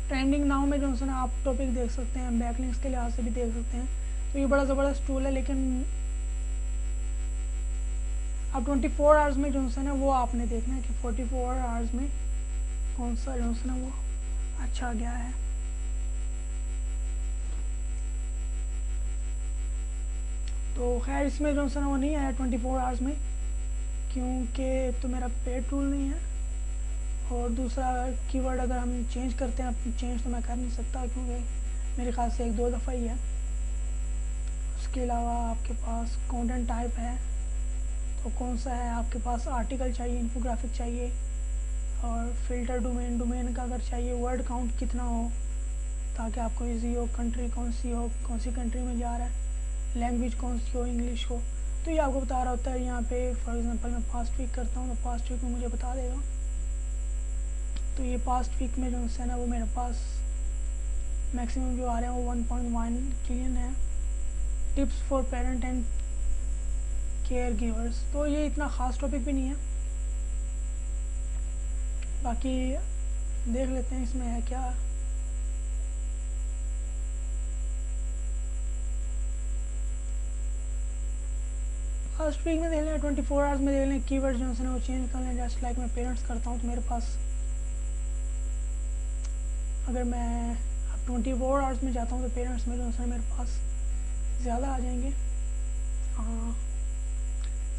S1: ट्रेंडिंग नाउ में जो है ना आप टॉपिक देख सकते हैं, बैकलिंक्स के लिहाज से भी देख सकते हैं। तो ये बड़ा ज़बरदस्त टूल है, लेकिन अब 24 आवर्स में जो है ना वो आपने देखना है कि 44 आवर्स में कौन सा जो है ना वो अच्छा गया है। तो खैर इसमें जो है ना वो नहीं आया 24 आवर्स में, क्योंकि तो मेरा पेड टूल नहीं है, और दूसरा कीवर्ड अगर हम चेंज करते हैं, चेंज तो मैं कर नहीं सकता क्योंकि मेरे ख्याल से 1-2 दफ़ा ही है। उसके अलावा आपके पास कंटेंट टाइप है, तो कौन सा है आपके पास, आर्टिकल चाहिए, इन्फोग्राफिक चाहिए, और फिल्टर डोमेन का अगर चाहिए, वर्ड काउंट कितना हो ताकि आपको इजी हो, कंट्री कौन सी हो, कौन सी कंट्री में जा रहा है, लैंग्वेज कौन सी हो, इंग्लिश हो, तो ये आपको बता रहा होता है। यहाँ पे फॉर एग्जांपल मैं पास्ट वीक करता हूँ तो पास्ट वीक में मुझे बता देगा। तो ये पास्ट वीक में जो है ना वो मेरे पास मैक्सिमम जो आ रहे हैं वो 1.1 किलियन है। Tips for parent and care givers, तो ये इतना ख़ास टॉपिक भी नहीं है, बाकी देख लेते हैं इसमें है क्या। फर्स्ट वीक में देख लें, 24 आवर्स में देख लें, कीवर्ड जो है ना वो चेंज कर लें। जस्ट लाइक मैं पेरेंट्स करता हूँ तो मेरे पास अगर मैं अब 24 आवर्स में जाता हूँ तो पेरेंट्स में जो है मेरे पास ज़्यादा आ जाएंगे।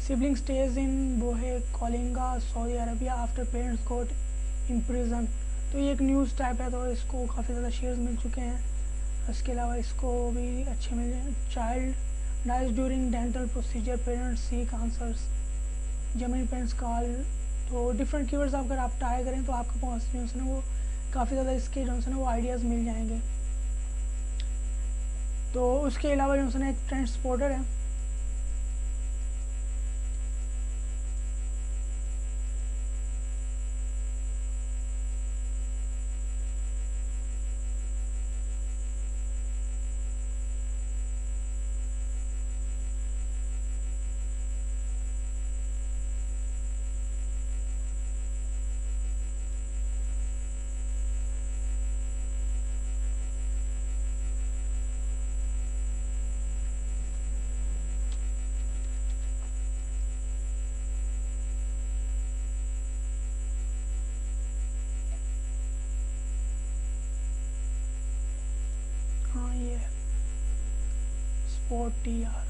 S1: सिबलिंग स्टेज इन बोहे कोलिंगा Saudi Arabia after parents got in prison. तो ये एक न्यूज़ टाइप है, तो इसको काफ़ी ज़्यादा शेयर्स मिल चुके हैं। इसके अलावा इसको भी अच्छे मिले। Child dies during dental procedure, parents seek answers, जमीन पेरेंट्स कॉल। तो डिफरेंट कीवर्ड्स अगर आप ट्राई करें तो आपके पास जो है वो काफ़ी ज़्यादा इसके जो है ना वो आइडियाज़ मिल जाएंगे। तो उसके अलावा जो है ना एक ट्रेंड स्पॉटर है, OTR।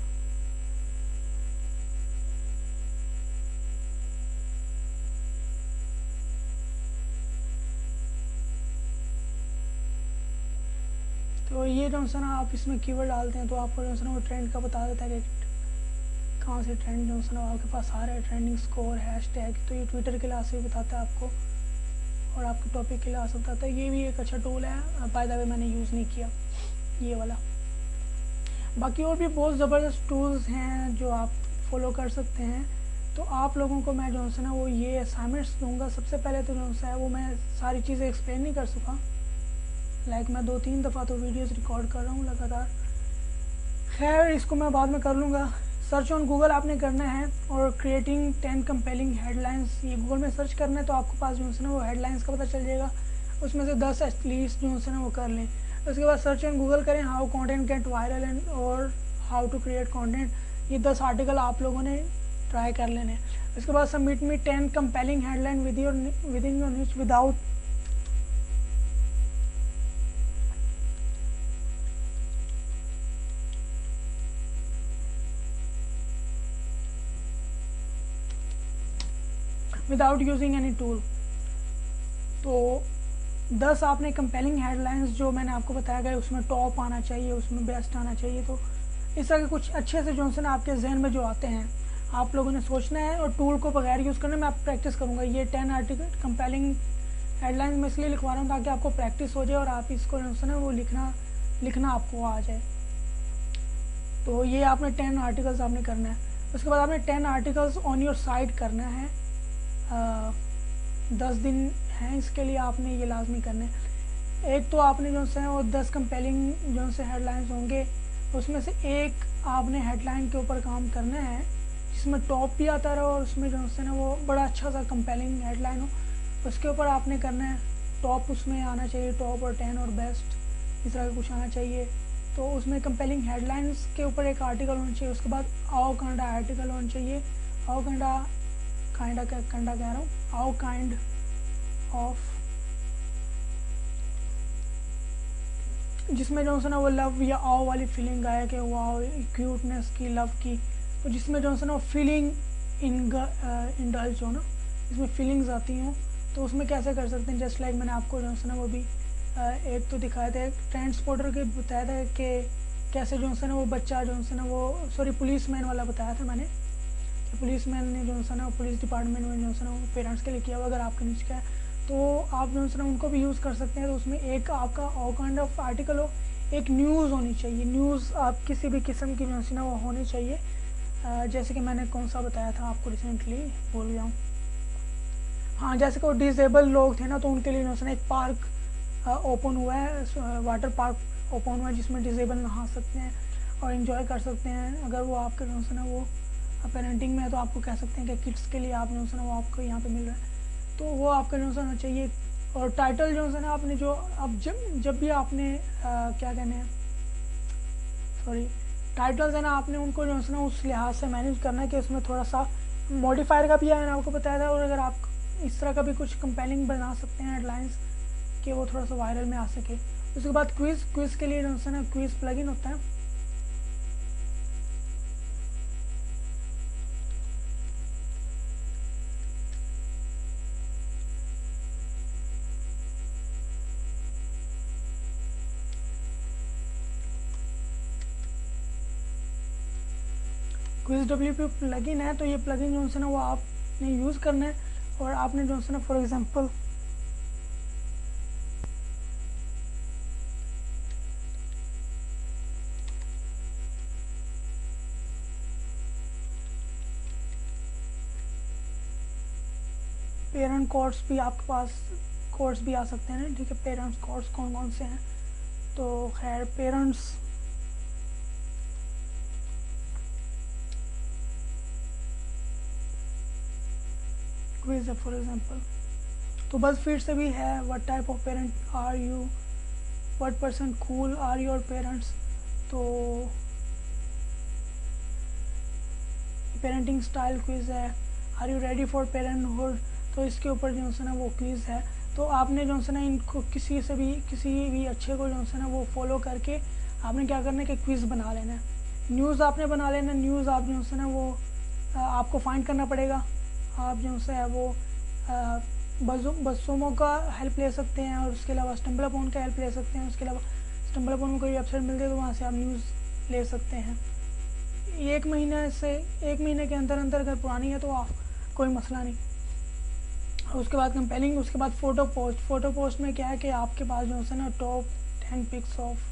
S1: तो ये जो है ना आप इसमें कीवर्ड डालते हैं तो आपको जो है ना वो ट्रेंड का बता देता है कि कहाँ से ट्रेंड जो है ना आपके पास आ रहा है, ट्रेंडिंग स्कोर, हैशटैग। तो ये ट्विटर के लिहाज से भी बताता है आपको और आपके टॉपिक के लिहाज से बताता है। ये भी एक अच्छा टूल है, बाय द वे मैंने यूज़ नहीं किया ये वाला। बाकी और भी बहुत ज़बरदस्त टूल्स हैं जो आप फॉलो कर सकते हैं। तो आप लोगों को मैं जो है ना वो ये असाइनमेंट्स दूंगा। सबसे पहले तो जो है वो मैं सारी चीज़ें एक्सप्लेन नहीं कर सका, लाइक मैं 2-3 दफ़ा तो वीडियोस रिकॉर्ड कर रहा हूँ लगातार। खैर इसको मैं बाद में कर लूँगा। सर्च ऑन गूगल आपने करना है और क्रिएटिंग 10 कंपेलिंग हेडलाइंस, ये गूगल में सर्च करना है तो आपके पास जो है ना वो हेडलाइंस का पता चल जाएगा। उसमें से 10 एटलीस्ट जो है ना वो कर लें। उसके बाद सर्च ऑन गूगल करें how content get viral and और हाउ टू क्रिएट कंटेंट। ये 10 आर्टिकल आप लोगों ने ट्राई कर लेने हैं। इसके बाद submit me 10 compelling headline with in your news without using any tool. तो 10 आपने कंपेलिंग हेडलाइंस जो मैंने आपको बताया गया उसमें टॉप आना चाहिए, उसमें बेस्ट आना चाहिए। तो इस तरह के कुछ अच्छे से जो है ना आपके जहन में जो आते हैं आप लोगों ने सोचना है और टूल को बगैर यूज़ करने में आप प्रैक्टिस करूँगा। ये 10 आर्टिकल कंपेलिंग हेडलाइंस मैं इसलिए लिखवा रहा हूँ ताकि आपको प्रैक्टिस हो जाए और आप इसको जो है ना वो लिखना आपको आ जाए। तो ये आपने 10 आर्टिकल्स आपने करना है। उसके बाद आपने 10 आर्टिकल्स ऑन योर साइट करना है। 10 दिन हैं इसके लिए, आपने ये लाजमी करने। एक तो आपने जो है वो 10 कंपेलिंग जो से हेडलाइंस होंगे उसमें से एक आपने हेडलाइन के ऊपर काम करना है जिसमें टॉप भी आता रहे और उसमें जो है ना वो बड़ा अच्छा सा कंपेलिंग हेडलाइन हो, उसके ऊपर आपने करना है। टॉप उसमें आना चाहिए, टॉप और 10 और बेस्ट इस तरह का कुछ आना चाहिए। तो उसमें कंपेलिंग हेडलाइंस के ऊपर एक आर्टिकल होना चाहिए। उसके बाद आओ काइंडा आर्टिकल होना चाहिए। आओ काइंडा कह रहा हूँ, आओ काइंड ऑफ, जिसमें जो है ना वो लव या आओ वाली फीलिंग आए कि वाओ क्यूटनेस की, लव की। तो जिसमें जो है ना वो फीलिंग इंडल्ज हो ना, इसमें फीलिंग्स आती हों, तो उसमें कैसे कर सकते हैं। जस्ट लाइक मैंने आपको जो है ना वो भी एक तो दिखाया था, एक ट्रांसपोर्टर के बताया था कि कैसे जो है ना वो बच्चा जो है ना वो पुलिसमैन वाला बताया था मैंने कि पुलिसमैन ने जो है ना पुलिस डिपार्टमेंट में जो है ना वो पेरेंट्स के लिए किया हुआ। अगर आपके नीचे का है तो आप जो है ना उनको भी यूज़ कर सकते हैं। तो उसमें एक आपका ऑल काइंड ऑफ आर्टिकल हो, एक न्यूज़ होनी चाहिए। न्यूज़ आप किसी भी किस्म की जो है ना वो होनी चाहिए। जैसे कि मैंने कौन सा बताया था आपको रिसेंटली, भूल गया हूँ। हाँ, जैसे कि वो डिसेबल लोग थे ना, तो उनके लिए जो है ना एक पार्क ओपन हुआ है, वाटर पार्क ओपन हुआ है जिसमें डिसेबल नहा सकते हैं और इन्जॉय कर सकते हैं। अगर वो आपके जो है ना वो पेरेंटिंग में है तो आपको कह सकते हैं कि किड्स के लिए आप जो है ना वो आपको यहाँ पे मिल रहा है, तो वो आपका जो होना चाहिए। और टाइटल जो है ना आपने जो अब जब भी आपने क्या कहने हैं, सॉरी, टाइटल्स है ना आपने उनको जो है ना उस लिहाज से मैनेज करना है कि उसमें थोड़ा सा मॉडिफायर का भी है ना आपको बताया था। और अगर आप इस तरह का भी कुछ कंपेलिंग बना सकते हैं हेडलाइंस कि वो थोड़ा सा वायरल में आ सके। उसके बाद क्विज़ के लिए जो है ना क्विज़ प्लगइन होता है। क्विज WP प्लगइन है, तो ये प्लगइन जो है ना वो आपने यूज़ करना है। और आपने जो है ना फॉर एग्जांपल पेरेंट कोड्स भी आपके पास कोड्स भी आ सकते हैं, ठीक है। पेरेंट्स कोड्स कौन कौन से हैं, तो खैर पेरेंट्स क्विज है फॉर एग्जांपल। तो बस फिर से भी है, what type of parent are you, what percent cool are your parents. तो पेरेंटिंग स्टाइल क्विज है। Are you ready for parenthood, तो इसके ऊपर जो है ना वो क्विज है। तो आपने जो है ना इनको किसी भी अच्छे को जो है ना वो फॉलो करके आपने क्या करना है कि क्विज बना लेना है। न्यूज़ आपने बना लेना। न्यूज़ आप जो है ना वो आपको फाइंड करना पड़ेगा। आप जो है वो बसोमो का हेल्प ले सकते हैं और उसके अलावा स्टम्बल अपॉन का हेल्प ले सकते हैं। उसके अलावा स्टम्बल अपॉन में कोई वेबसाइट मिल जाए तो वहाँ से आप न्यूज़ ले सकते हैं। एक महीने के अंदर अगर पुरानी है तो कोई मसला नहीं। उसके बाद कंपेलिंग, उसके बाद फ़ोटो पोस्ट में क्या है कि आपके पास जो है ना top 10 pics of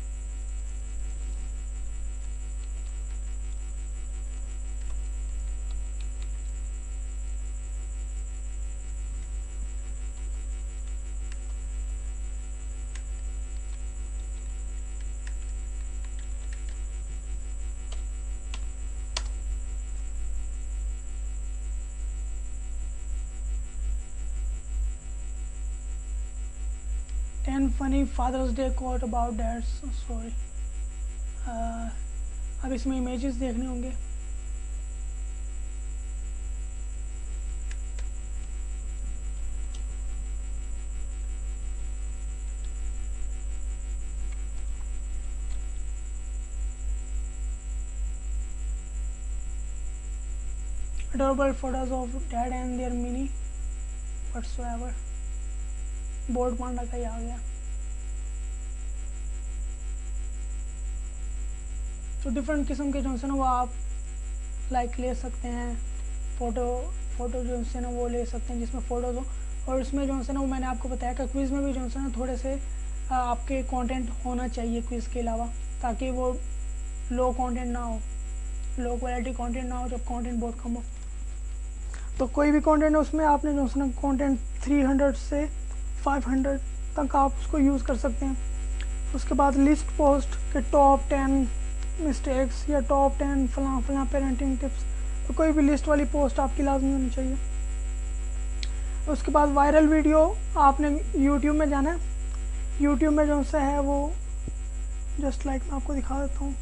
S1: funny fathers day quote about dads, sorry. अब इसमें इमेजेस देखने होंगे। adorable photos of dad and their mini whatsoever। Bored Panda का ही आ गया। तो डिफरेंट किस्म के जो है ना वो आप लाइक ले सकते हैं, फ़ोटो जो है ना वो ले सकते हैं जिसमें फ़ोटोज़ हो। और इसमें जो है ना वो मैंने आपको बताया कि क्विज़ में भी जो है ना थोड़े से आपके कंटेंट होना चाहिए क्विज़ के अलावा, ताकि वो लो कंटेंट ना हो, लो क्वालिटी कंटेंट ना हो जब कंटेंट बहुत कम हो। तो कोई भी कंटेंट है उसमें आपने जो है ना कंटेंट 300 से 500 तक आप उसको यूज़ कर सकते हैं। उसके बाद लिस्ट पोस्ट के टॉप 10 मिस्टेक्स या टॉप 10 फलां पेरेंटिंग टिप्स, तो कोई भी लिस्ट वाली पोस्ट आपकी लाजमी होनी चाहिए। उसके बाद वायरल वीडियो आपने यूट्यूब में जाना है। यूट्यूब में जो सा है वो जस्ट लाइक मैं आपको दिखा देता हूँ।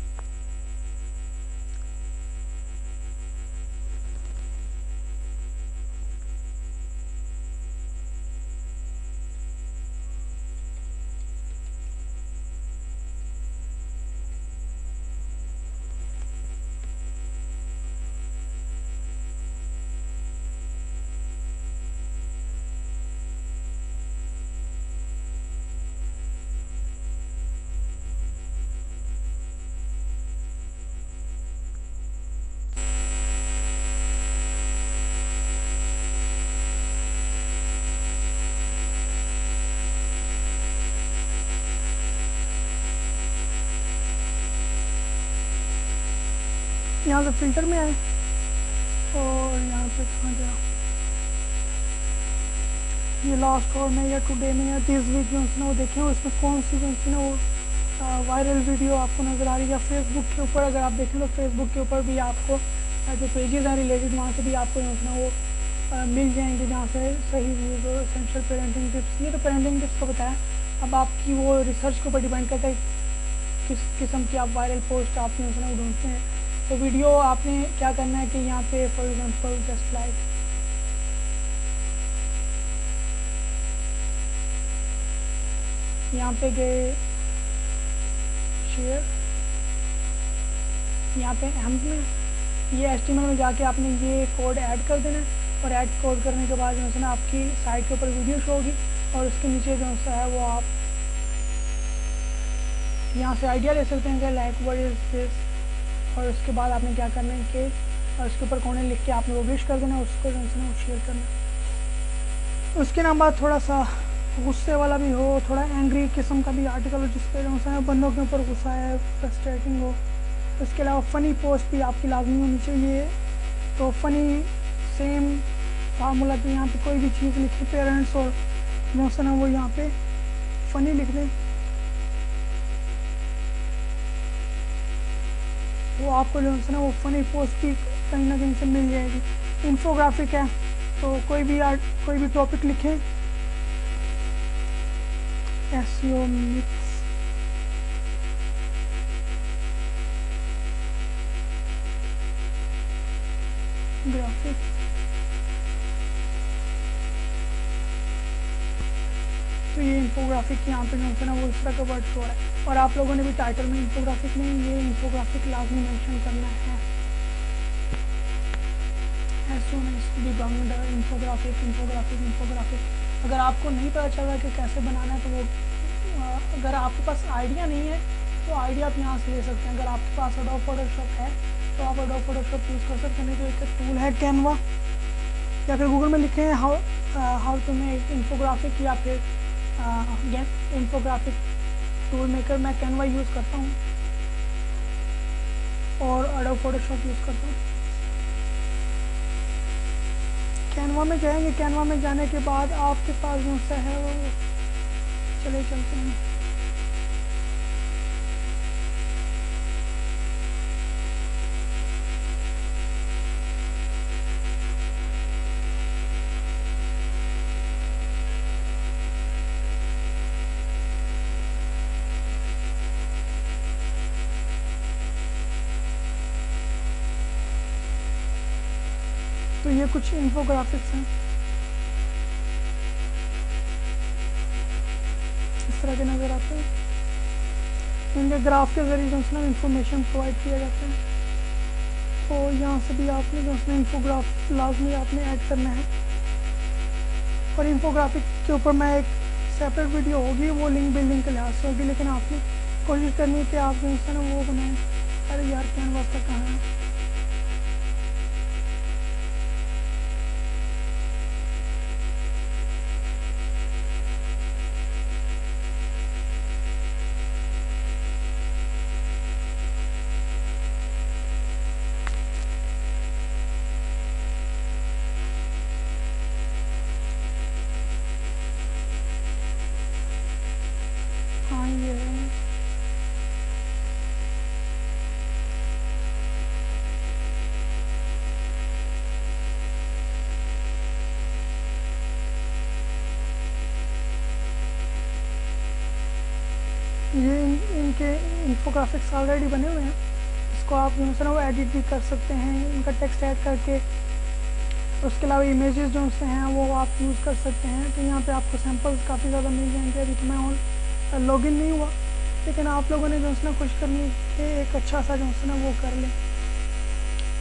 S1: यहाँ से फिल्टर में आए और यहाँ पे कहाँ गया, ये लास्ट और में या टुडे में या दिस वीक जो है वो देखें उसमें कौन सी जो है ना वो वायरल वीडियो आपको नज़र आ रही है। या फेसबुक के ऊपर अगर आप देखें तो फेसबुक के ऊपर भी आपको जो पेजेस हैं रिलेटेड वहाँ से भी आपको जो है ना वो मिल जाएंगे जहाँ से सही व्यूज़ और एसेंशियल पेरेंटिंग टिप्स। ये तो पेरेंटिंग टिप्स को बताया, अब आपकी वो रिसर्च के ऊपर डिपेंड करता है किस किस्म की आप वायरल पोस्ट आप जो है ना वो ढूंढते हैं। तो वीडियो आपने क्या करना है कि यहाँ पे फॉर एग्जांपल जस्ट लाइक यहाँ पे गए शेयर, यहाँ पे हेम्प में ये एचटीएमएल में जाके आपने ये कोड ऐड कर देना है और ऐड कोड करने के बाद जो है ना आपकी साइट के ऊपर वीडियो शो होगी और उसके नीचे जो है वो आप यहाँ से आइडिया ले सकते हैं कि लाइक व्हाट इज दिस, और उसके बाद आपने क्या करना है कि और उसके ऊपर कॉर्नर लिख के आपने वो विश कर देना, उसको जो है ना शेयर करना। उसके नाम बाद थोड़ा सा गुस्से वाला भी हो, थोड़ा एंग्री किस्म का भी आर्टिकल हो जिसपे जो है बंदों के ऊपर गुस्सा है, फ्रस्ट्रेटिंग हो। उसके अलावा फ़नी पोस्ट भी आपकी लाजमी होनी चाहिए। तो फ़नी सेम फार्मूला पे यहाँ पे कोई भी चीज़ लिखे पेरेंट्स और जो है ना वो यहाँ पे फ़नी लिख दें, वो आपको जो है ना वो फ़नी पोस्ट भी कहीं ना कहीं से मिल जाएगी। इन्फोग्राफिक है तो कोई भी टॉपिक लिखें, एसईओ मिक्स, ग्राफिक्स, तो ये इन्फोग्राफिक यहाँ पे जो है ना वो इस तरह का वर्ड शो है। और आप लोगों ने भी टाइटल में इन्फोग्राफिक में ये इन्फोग्राफिक लाजमी मेंशन करना है। इन्फोग्राफिक अगर आपको नहीं पता चल रहा कि कैसे बनाना है तो वो अगर आपके पास आइडिया नहीं है तो आइडिया आप यहाँ से ले सकते हैं। अगर आपके पास एडोब फोटोशॉप है तो आप एडोब फोटोशॉप यूज़ कर सकते हैं। नहीं तो एक टूल है कैनवा, या फिर गूगल में लिखें हाउ टू मेक इन्फोग्राफिक या फिर इन्फोग्राफिक टूल मेकर। मैं कैनवा यूज़ करता हूँ और एडोब फोटोशॉप यूज़ करता हूँ। कैनवा में जाएंगे, कैनवा में जाने के बाद आपके पास जो सा है वो चलते हैं। तो ये कुछ इन्फोग्राफिक्स हैं इस तरह के नज़र आते हैं। इनके ग्राफ के जरिए जो है ना इंफॉर्मेशन प्रोवाइड किया जाता है। तो यहाँ से भी आपने जो उसमें इन्फोग्राफ लाजमी आपने ऐड करना है। और इन्फोग्राफिक के ऊपर मैं एक सेपरेट वीडियो होगी, वो लिंक बिल्डिंग के लिहाज से होगी, लेकिन आपने कोशिश करनी है कि आप जो है ना वो बनाएं। अरे यार कैनवास का कहाँ है? हाँ ये है। ये इनके इन्फोग्राफिक्स ऑलरेडी बने हुए हैं, इसको आप जो है ना वो एडिट भी कर सकते हैं, इनका टेक्स्ट ऐड करके। उसके अलावा इमेजेस जो से हैं वो आप यूज़ कर सकते हैं। तो यहाँ पे आपको सैम्पल्स काफ़ी ज़्यादा मिल जाएंगे। अभी तो मैं लॉगिन नहीं हुआ, लेकिन आप लोगों ने जो है ना कोशिश करनी है कि एक अच्छा सा जो है ना वो कर लें,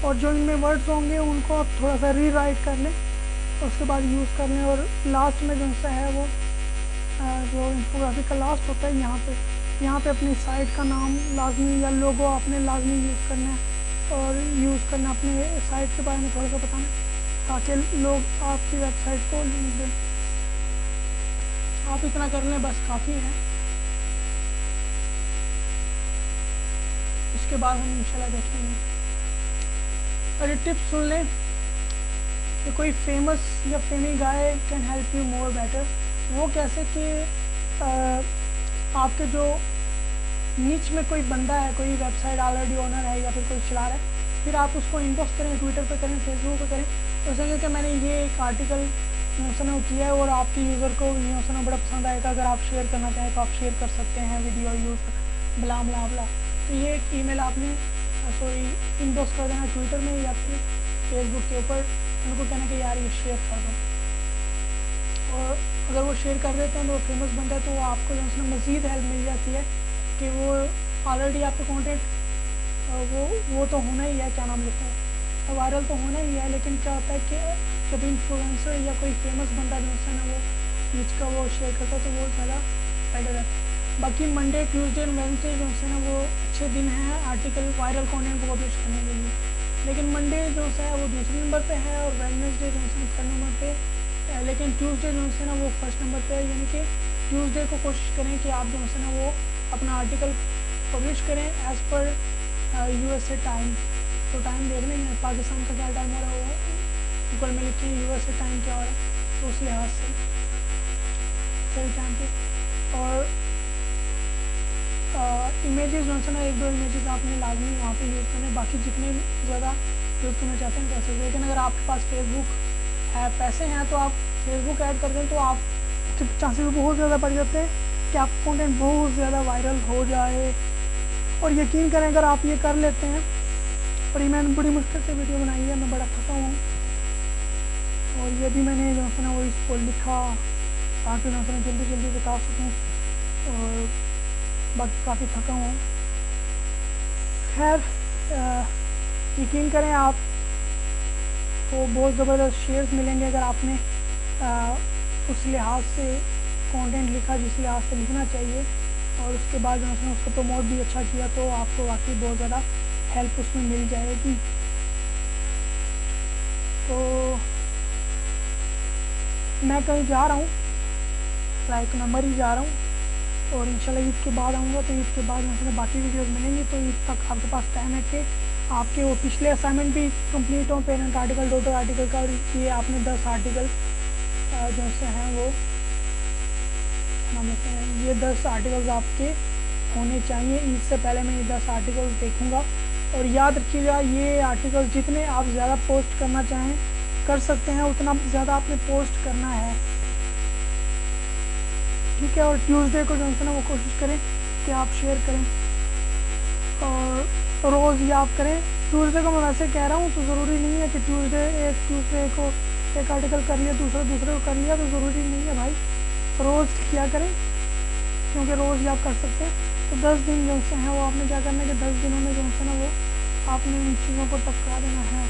S1: और जो इनमें वर्ड्स होंगे उनको आप थोड़ा सा रीराइट कर लें, उसके बाद यूज़ कर लें। और लास्ट में जो सा है वो जो इन्फोग्राफी का लास्ट होता है यहाँ पे अपनी साइट का नाम लाजमी या लोगो आपने लाजमी यूज़ करना है, और यूज़ करना अपने साइट के बारे में थोड़ा सा बताना, ताकि लोग आपकी वेबसाइट को लिंक दें। आप इतना कर लें बस काफ़ी है। इसके बाद हम इंशाल्लाह देखेंगे। और ये टिप्स सुन लें कि कोई फेमस या फेमी guy can help you more better. वो कैसे कि आपके जो नीच में कोई बंदा है, कोई वेबसाइट ऑलरेडी ओनर है या फिर कोई चला रहा है, फिर आप उसको इनबॉक्स करें, ट्विटर पे करें, फेसबुक पे करें, उससे कि मैंने ये एक आर्टिकल न्यूज़ किया है और आपके यूज़र को न्यूज़ बड़ा पसंद आएगा, अगर आप शेयर करना चाहें तो आप शेयर कर सकते हैं वीडियो यूज़ ब्ला ब्ला ब्ला। तो ये एक ईमेल आपने इनबॉक्स कर देना ट्विटर में या फिर फेसबुक के ऊपर, उनको कहना कि यार ये शेयर कर दो। और अगर वो शेयर कर देते हैं तो वो फेमस बनता है, तो आपको जो है मज़ीद हेल्प मिल जाती है कि वो ऑलरेडी आपका कंटेंट वो तो होना ही है, क्या नाम लिखते हैं, वायरल तो होना ही है। लेकिन क्या होता है कि जब इन्फ्लुएंसर या कोई फेमस बंदा जो है ना वो नीच का वो शेयर करता है तो वो ज़्यादा बेटर है। बाकी मंडे, ट्यूसडे और वेडनेसडे जो है ना वो अच्छे दिन हैं आर्टिकल वायरल कंटेंट को पब्लिश करने के लिए। लेकिन मंडे जो है वो दूसरे नंबर पे है और वेडनेसडे जो है थर्ड नंबर पे, लेकिन ट्यूसडे जो है ना वो फर्स्ट नंबर पे है। यानी कि ट्यूसडे को कोशिश करें कि आप जो है ना वो अपना आर्टिकल पब्लिश करें एज़ पर USA टाइम। तो टाइम देख लेंगे पाकिस्तान का क्या टाइम हो रहा है, गूगल में लिखें USA टाइम क्या हो रहा है, तो उस लिहाज से सही टाइम पे। और इमेजेस जो है ना एक दो इमेजेस आपने लाजमी वहाँ पे यूज़ करने, बाकी जितने ज़्यादा यूज़ करना चाहते हैं कर सकते हैं। लेकिन अगर आपके पास फेसबुक है, पैसे हैं, तो आप फेसबुक ऐड कर दें तो आप चांसेस बहुत ज़्यादा बढ़ जाते हैं कि आप कंटेंट बहुत ज़्यादा वायरल हो जाए। और यकीन करें अगर आप ये कर लेते हैं, और ये मैंने बड़ी मुश्किल से वीडियो बनाई है, मैं बड़ा थका हूँ, और ये भी मैंने जो है ना वो इसको लिखा ताकि जो है जल्दी जल्दी बता सकूँ, और बाकी काफ़ी थका हूँ। खैर यकीन करें आप को बहुत ज़बरदस्त शेयर्स मिलेंगे अगर आपने उस लिहाज से कंटेंट लिखा जिस लिहाज से लिखना चाहिए, और उसके बाद जो है उसको प्रमोट भी अच्छा किया, तो आपको वाकई बहुत ज़्यादा हेल्प उसमें मिल जाएगी। तो मैं कहीं जा रहा हूँ, लाइक मैं मरी जा रहा हूँ, और इंशाल्लाह ईद के बाद आऊँगा, तो ईद के बाद मतलब बाकी वीडियोस मिलेंगी। तो ईद तक आपके पास टाइम है कि आपके वो पिछले असाइनमेंट भी कंप्लीट हो, पेरेंट आर्टिकल, डॉटर आर्टिकल का, और ये आपने 10 आर्टिकल जो से हैं वो होते हैं, ये 10 आर्टिकल्स आपके होने चाहिए। ईद से पहले मैं ये 10 आर्टिकल्स देखूंगा। और याद रखिएगा ये आर्टिकल्स जितने आप ज़्यादा पोस्ट करना चाहें कर सकते हैं, उतना ज़्यादा आपने पोस्ट करना है, ठीक है। और ट्यूसडे को जो है ना वो कोशिश करें कि आप शेयर करें, और रोज़ ये आप करें। ट्यूसडे को मैं वैसे कह रहा हूँ, तो ज़रूरी नहीं है कि ट्यूसडे को एक आर्टिकल कर लिया, दूसरे को कर लिया, तो ज़रूरी नहीं है भाई, रोज़ क्या करें, क्योंकि रोज़ ही आप कर सकते हैं। तो 10 दिन जो से हैं वो आपने क्या करना है कि 10 दिनों में जो है ना वो आपने इन चीज़ों को टपका देना है।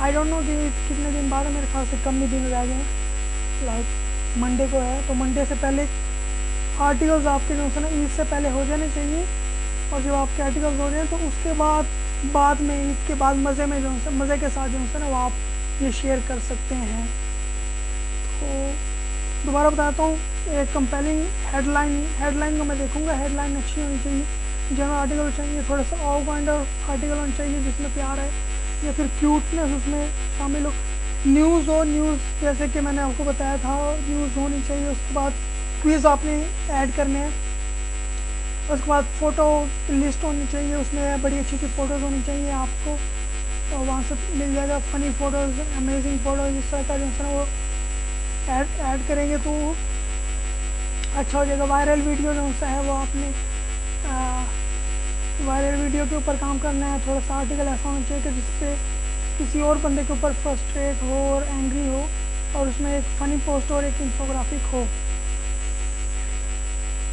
S1: आई डोंट नो कि कितने दिन बाद है, मेरे ख्याल से कम ही दिन रह गए हैं, लाइक मंडे को है, तो मंडे से पहले आर्टिकल्स आपके जो है ना ईद से पहले हो जाने चाहिए। और जब आपके आर्टिकल्स हो जाए तो उसके बाद में ईद के बाद मज़े में जो है मज़े के साथ जो है ना वो आप ये शेयर कर सकते हैं। तो दोबारा बताता हूँ, एक कंपेलिंग हेडलाइन को मैं देखूँगा, हेडलाइन अच्छी होनी चाहिए, जनरल आर्टिकल चाहिए, थोड़ा सा ऑफ वाइंडर आर्टिकल होना चाहिए जिसमें प्यार है, या फिर क्यूटनेस उसमें शामिल हो, न्यूज़ हो, न्यूज़ जैसे कि मैंने आपको बताया था न्यूज़ होनी चाहिए। उसके बाद क्विज़ आपने ऐड करने हैं, उसके बाद फ़ोटो लिस्ट होनी चाहिए, उसमें बड़ी अच्छी फ़ोटोज़ होनी चाहिए आपको, और वहाँ से मिल जाएगा फ़नी फ़ोटोज़, अमेजिंग फ़ोटोज़, इस तरह का जो है ना वो ऐड करेंगे तो अच्छा हो जाएगा। वायरल वीडियो जो है वो आपने वायरल वीडियो के ऊपर काम करना है। थोड़ा सा आर्टिकल ऐसा होना चाहिए कि जिसपे किसी और बंदे के ऊपर फ्रस्ट्रेट हो और एंग्री हो, और उसमें एक फ़नी पोस्ट और एक इंफोग्राफिक हो।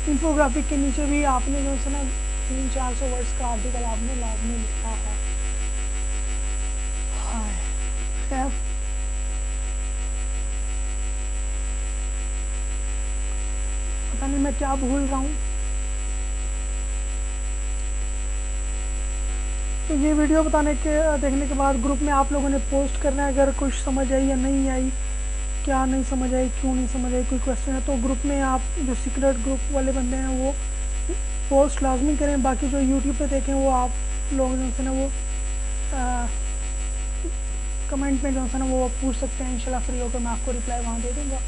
S1: इंफोग्राफिक के नीचे भी आपने जो है ना 300-400 वर्ड्स का आर्टिकल आपने लाजमी लिखा है। हाँ खैर, पता नहीं मैं क्या भूल रहा हूँ। तो ये वीडियो देखने के बाद ग्रुप में आप लोगों ने पोस्ट करना है, अगर कुछ समझ आई या नहीं आई, क्या नहीं समझ आई, क्यों नहीं समझ आई, कोई क्वेश्चन है तो ग्रुप में आप जो सीक्रेट ग्रुप वाले बंदे हैं वो पोस्ट लाजमी करें। बाकी जो यूट्यूब पे देखें वो आप लोग जो है ना वो कमेंट में जो है ना वो पूछ सकते हैं, इंशाल्लाह फ्री होकर मैं आपको रिप्लाई वहाँ दे दूँगा।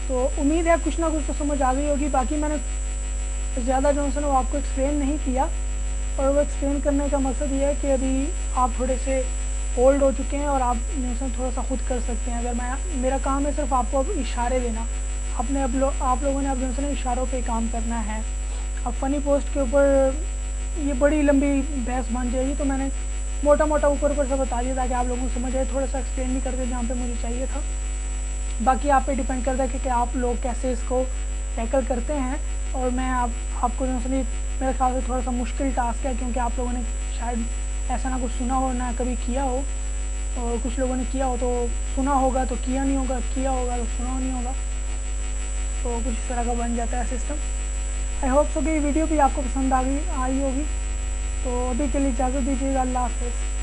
S1: तो उम्मीद है कुछ ना कुछ तो समझ आ गई होगी। बाकी मैंने ज़्यादा जो है ना वो आपको एक्सप्लेन नहीं किया, और वो एक्सप्लेन करने का मकसद ये है कि अभी आप थोड़े से ओल्ड हो चुके हैं और आप जो है थोड़ा सा खुद कर सकते हैं। अगर मेरा काम है सिर्फ आपको अब इशारे देना, आप लोगों ने अब जो है ना इशारों पे काम करना है। अब फ़नी पोस्ट के ऊपर ये बड़ी लंबी बहस बन जाएगी, तो मैंने मोटा ऊपर से बता दिया ताकि आप लोगों को समझ आए। थोड़ा सा एक्सप्लेन भी कर दिया जहाँ पे मुझे चाहिए था। बाकी आप पे डिपेंड करता है कि आप लोग कैसे इसको टैकल करते हैं। और मैं आपको जो है मेरे ख्याल से थोड़ा सा मुश्किल टास्क है, क्योंकि आप लोगों ने शायद ऐसा ना कुछ सुना हो ना कभी किया हो, और कुछ लोगों ने किया हो तो सुना होगा तो किया नहीं होगा, किया होगा तो सुना नहीं होगा, तो कुछ इस तरह का बन जाता है सिस्टम। आई होप सो कि वीडियो भी आपको पसंद आई होगी। तो अभी के लिए इजाज़त दीजिएगा, अल्लाह हाफ़िज़।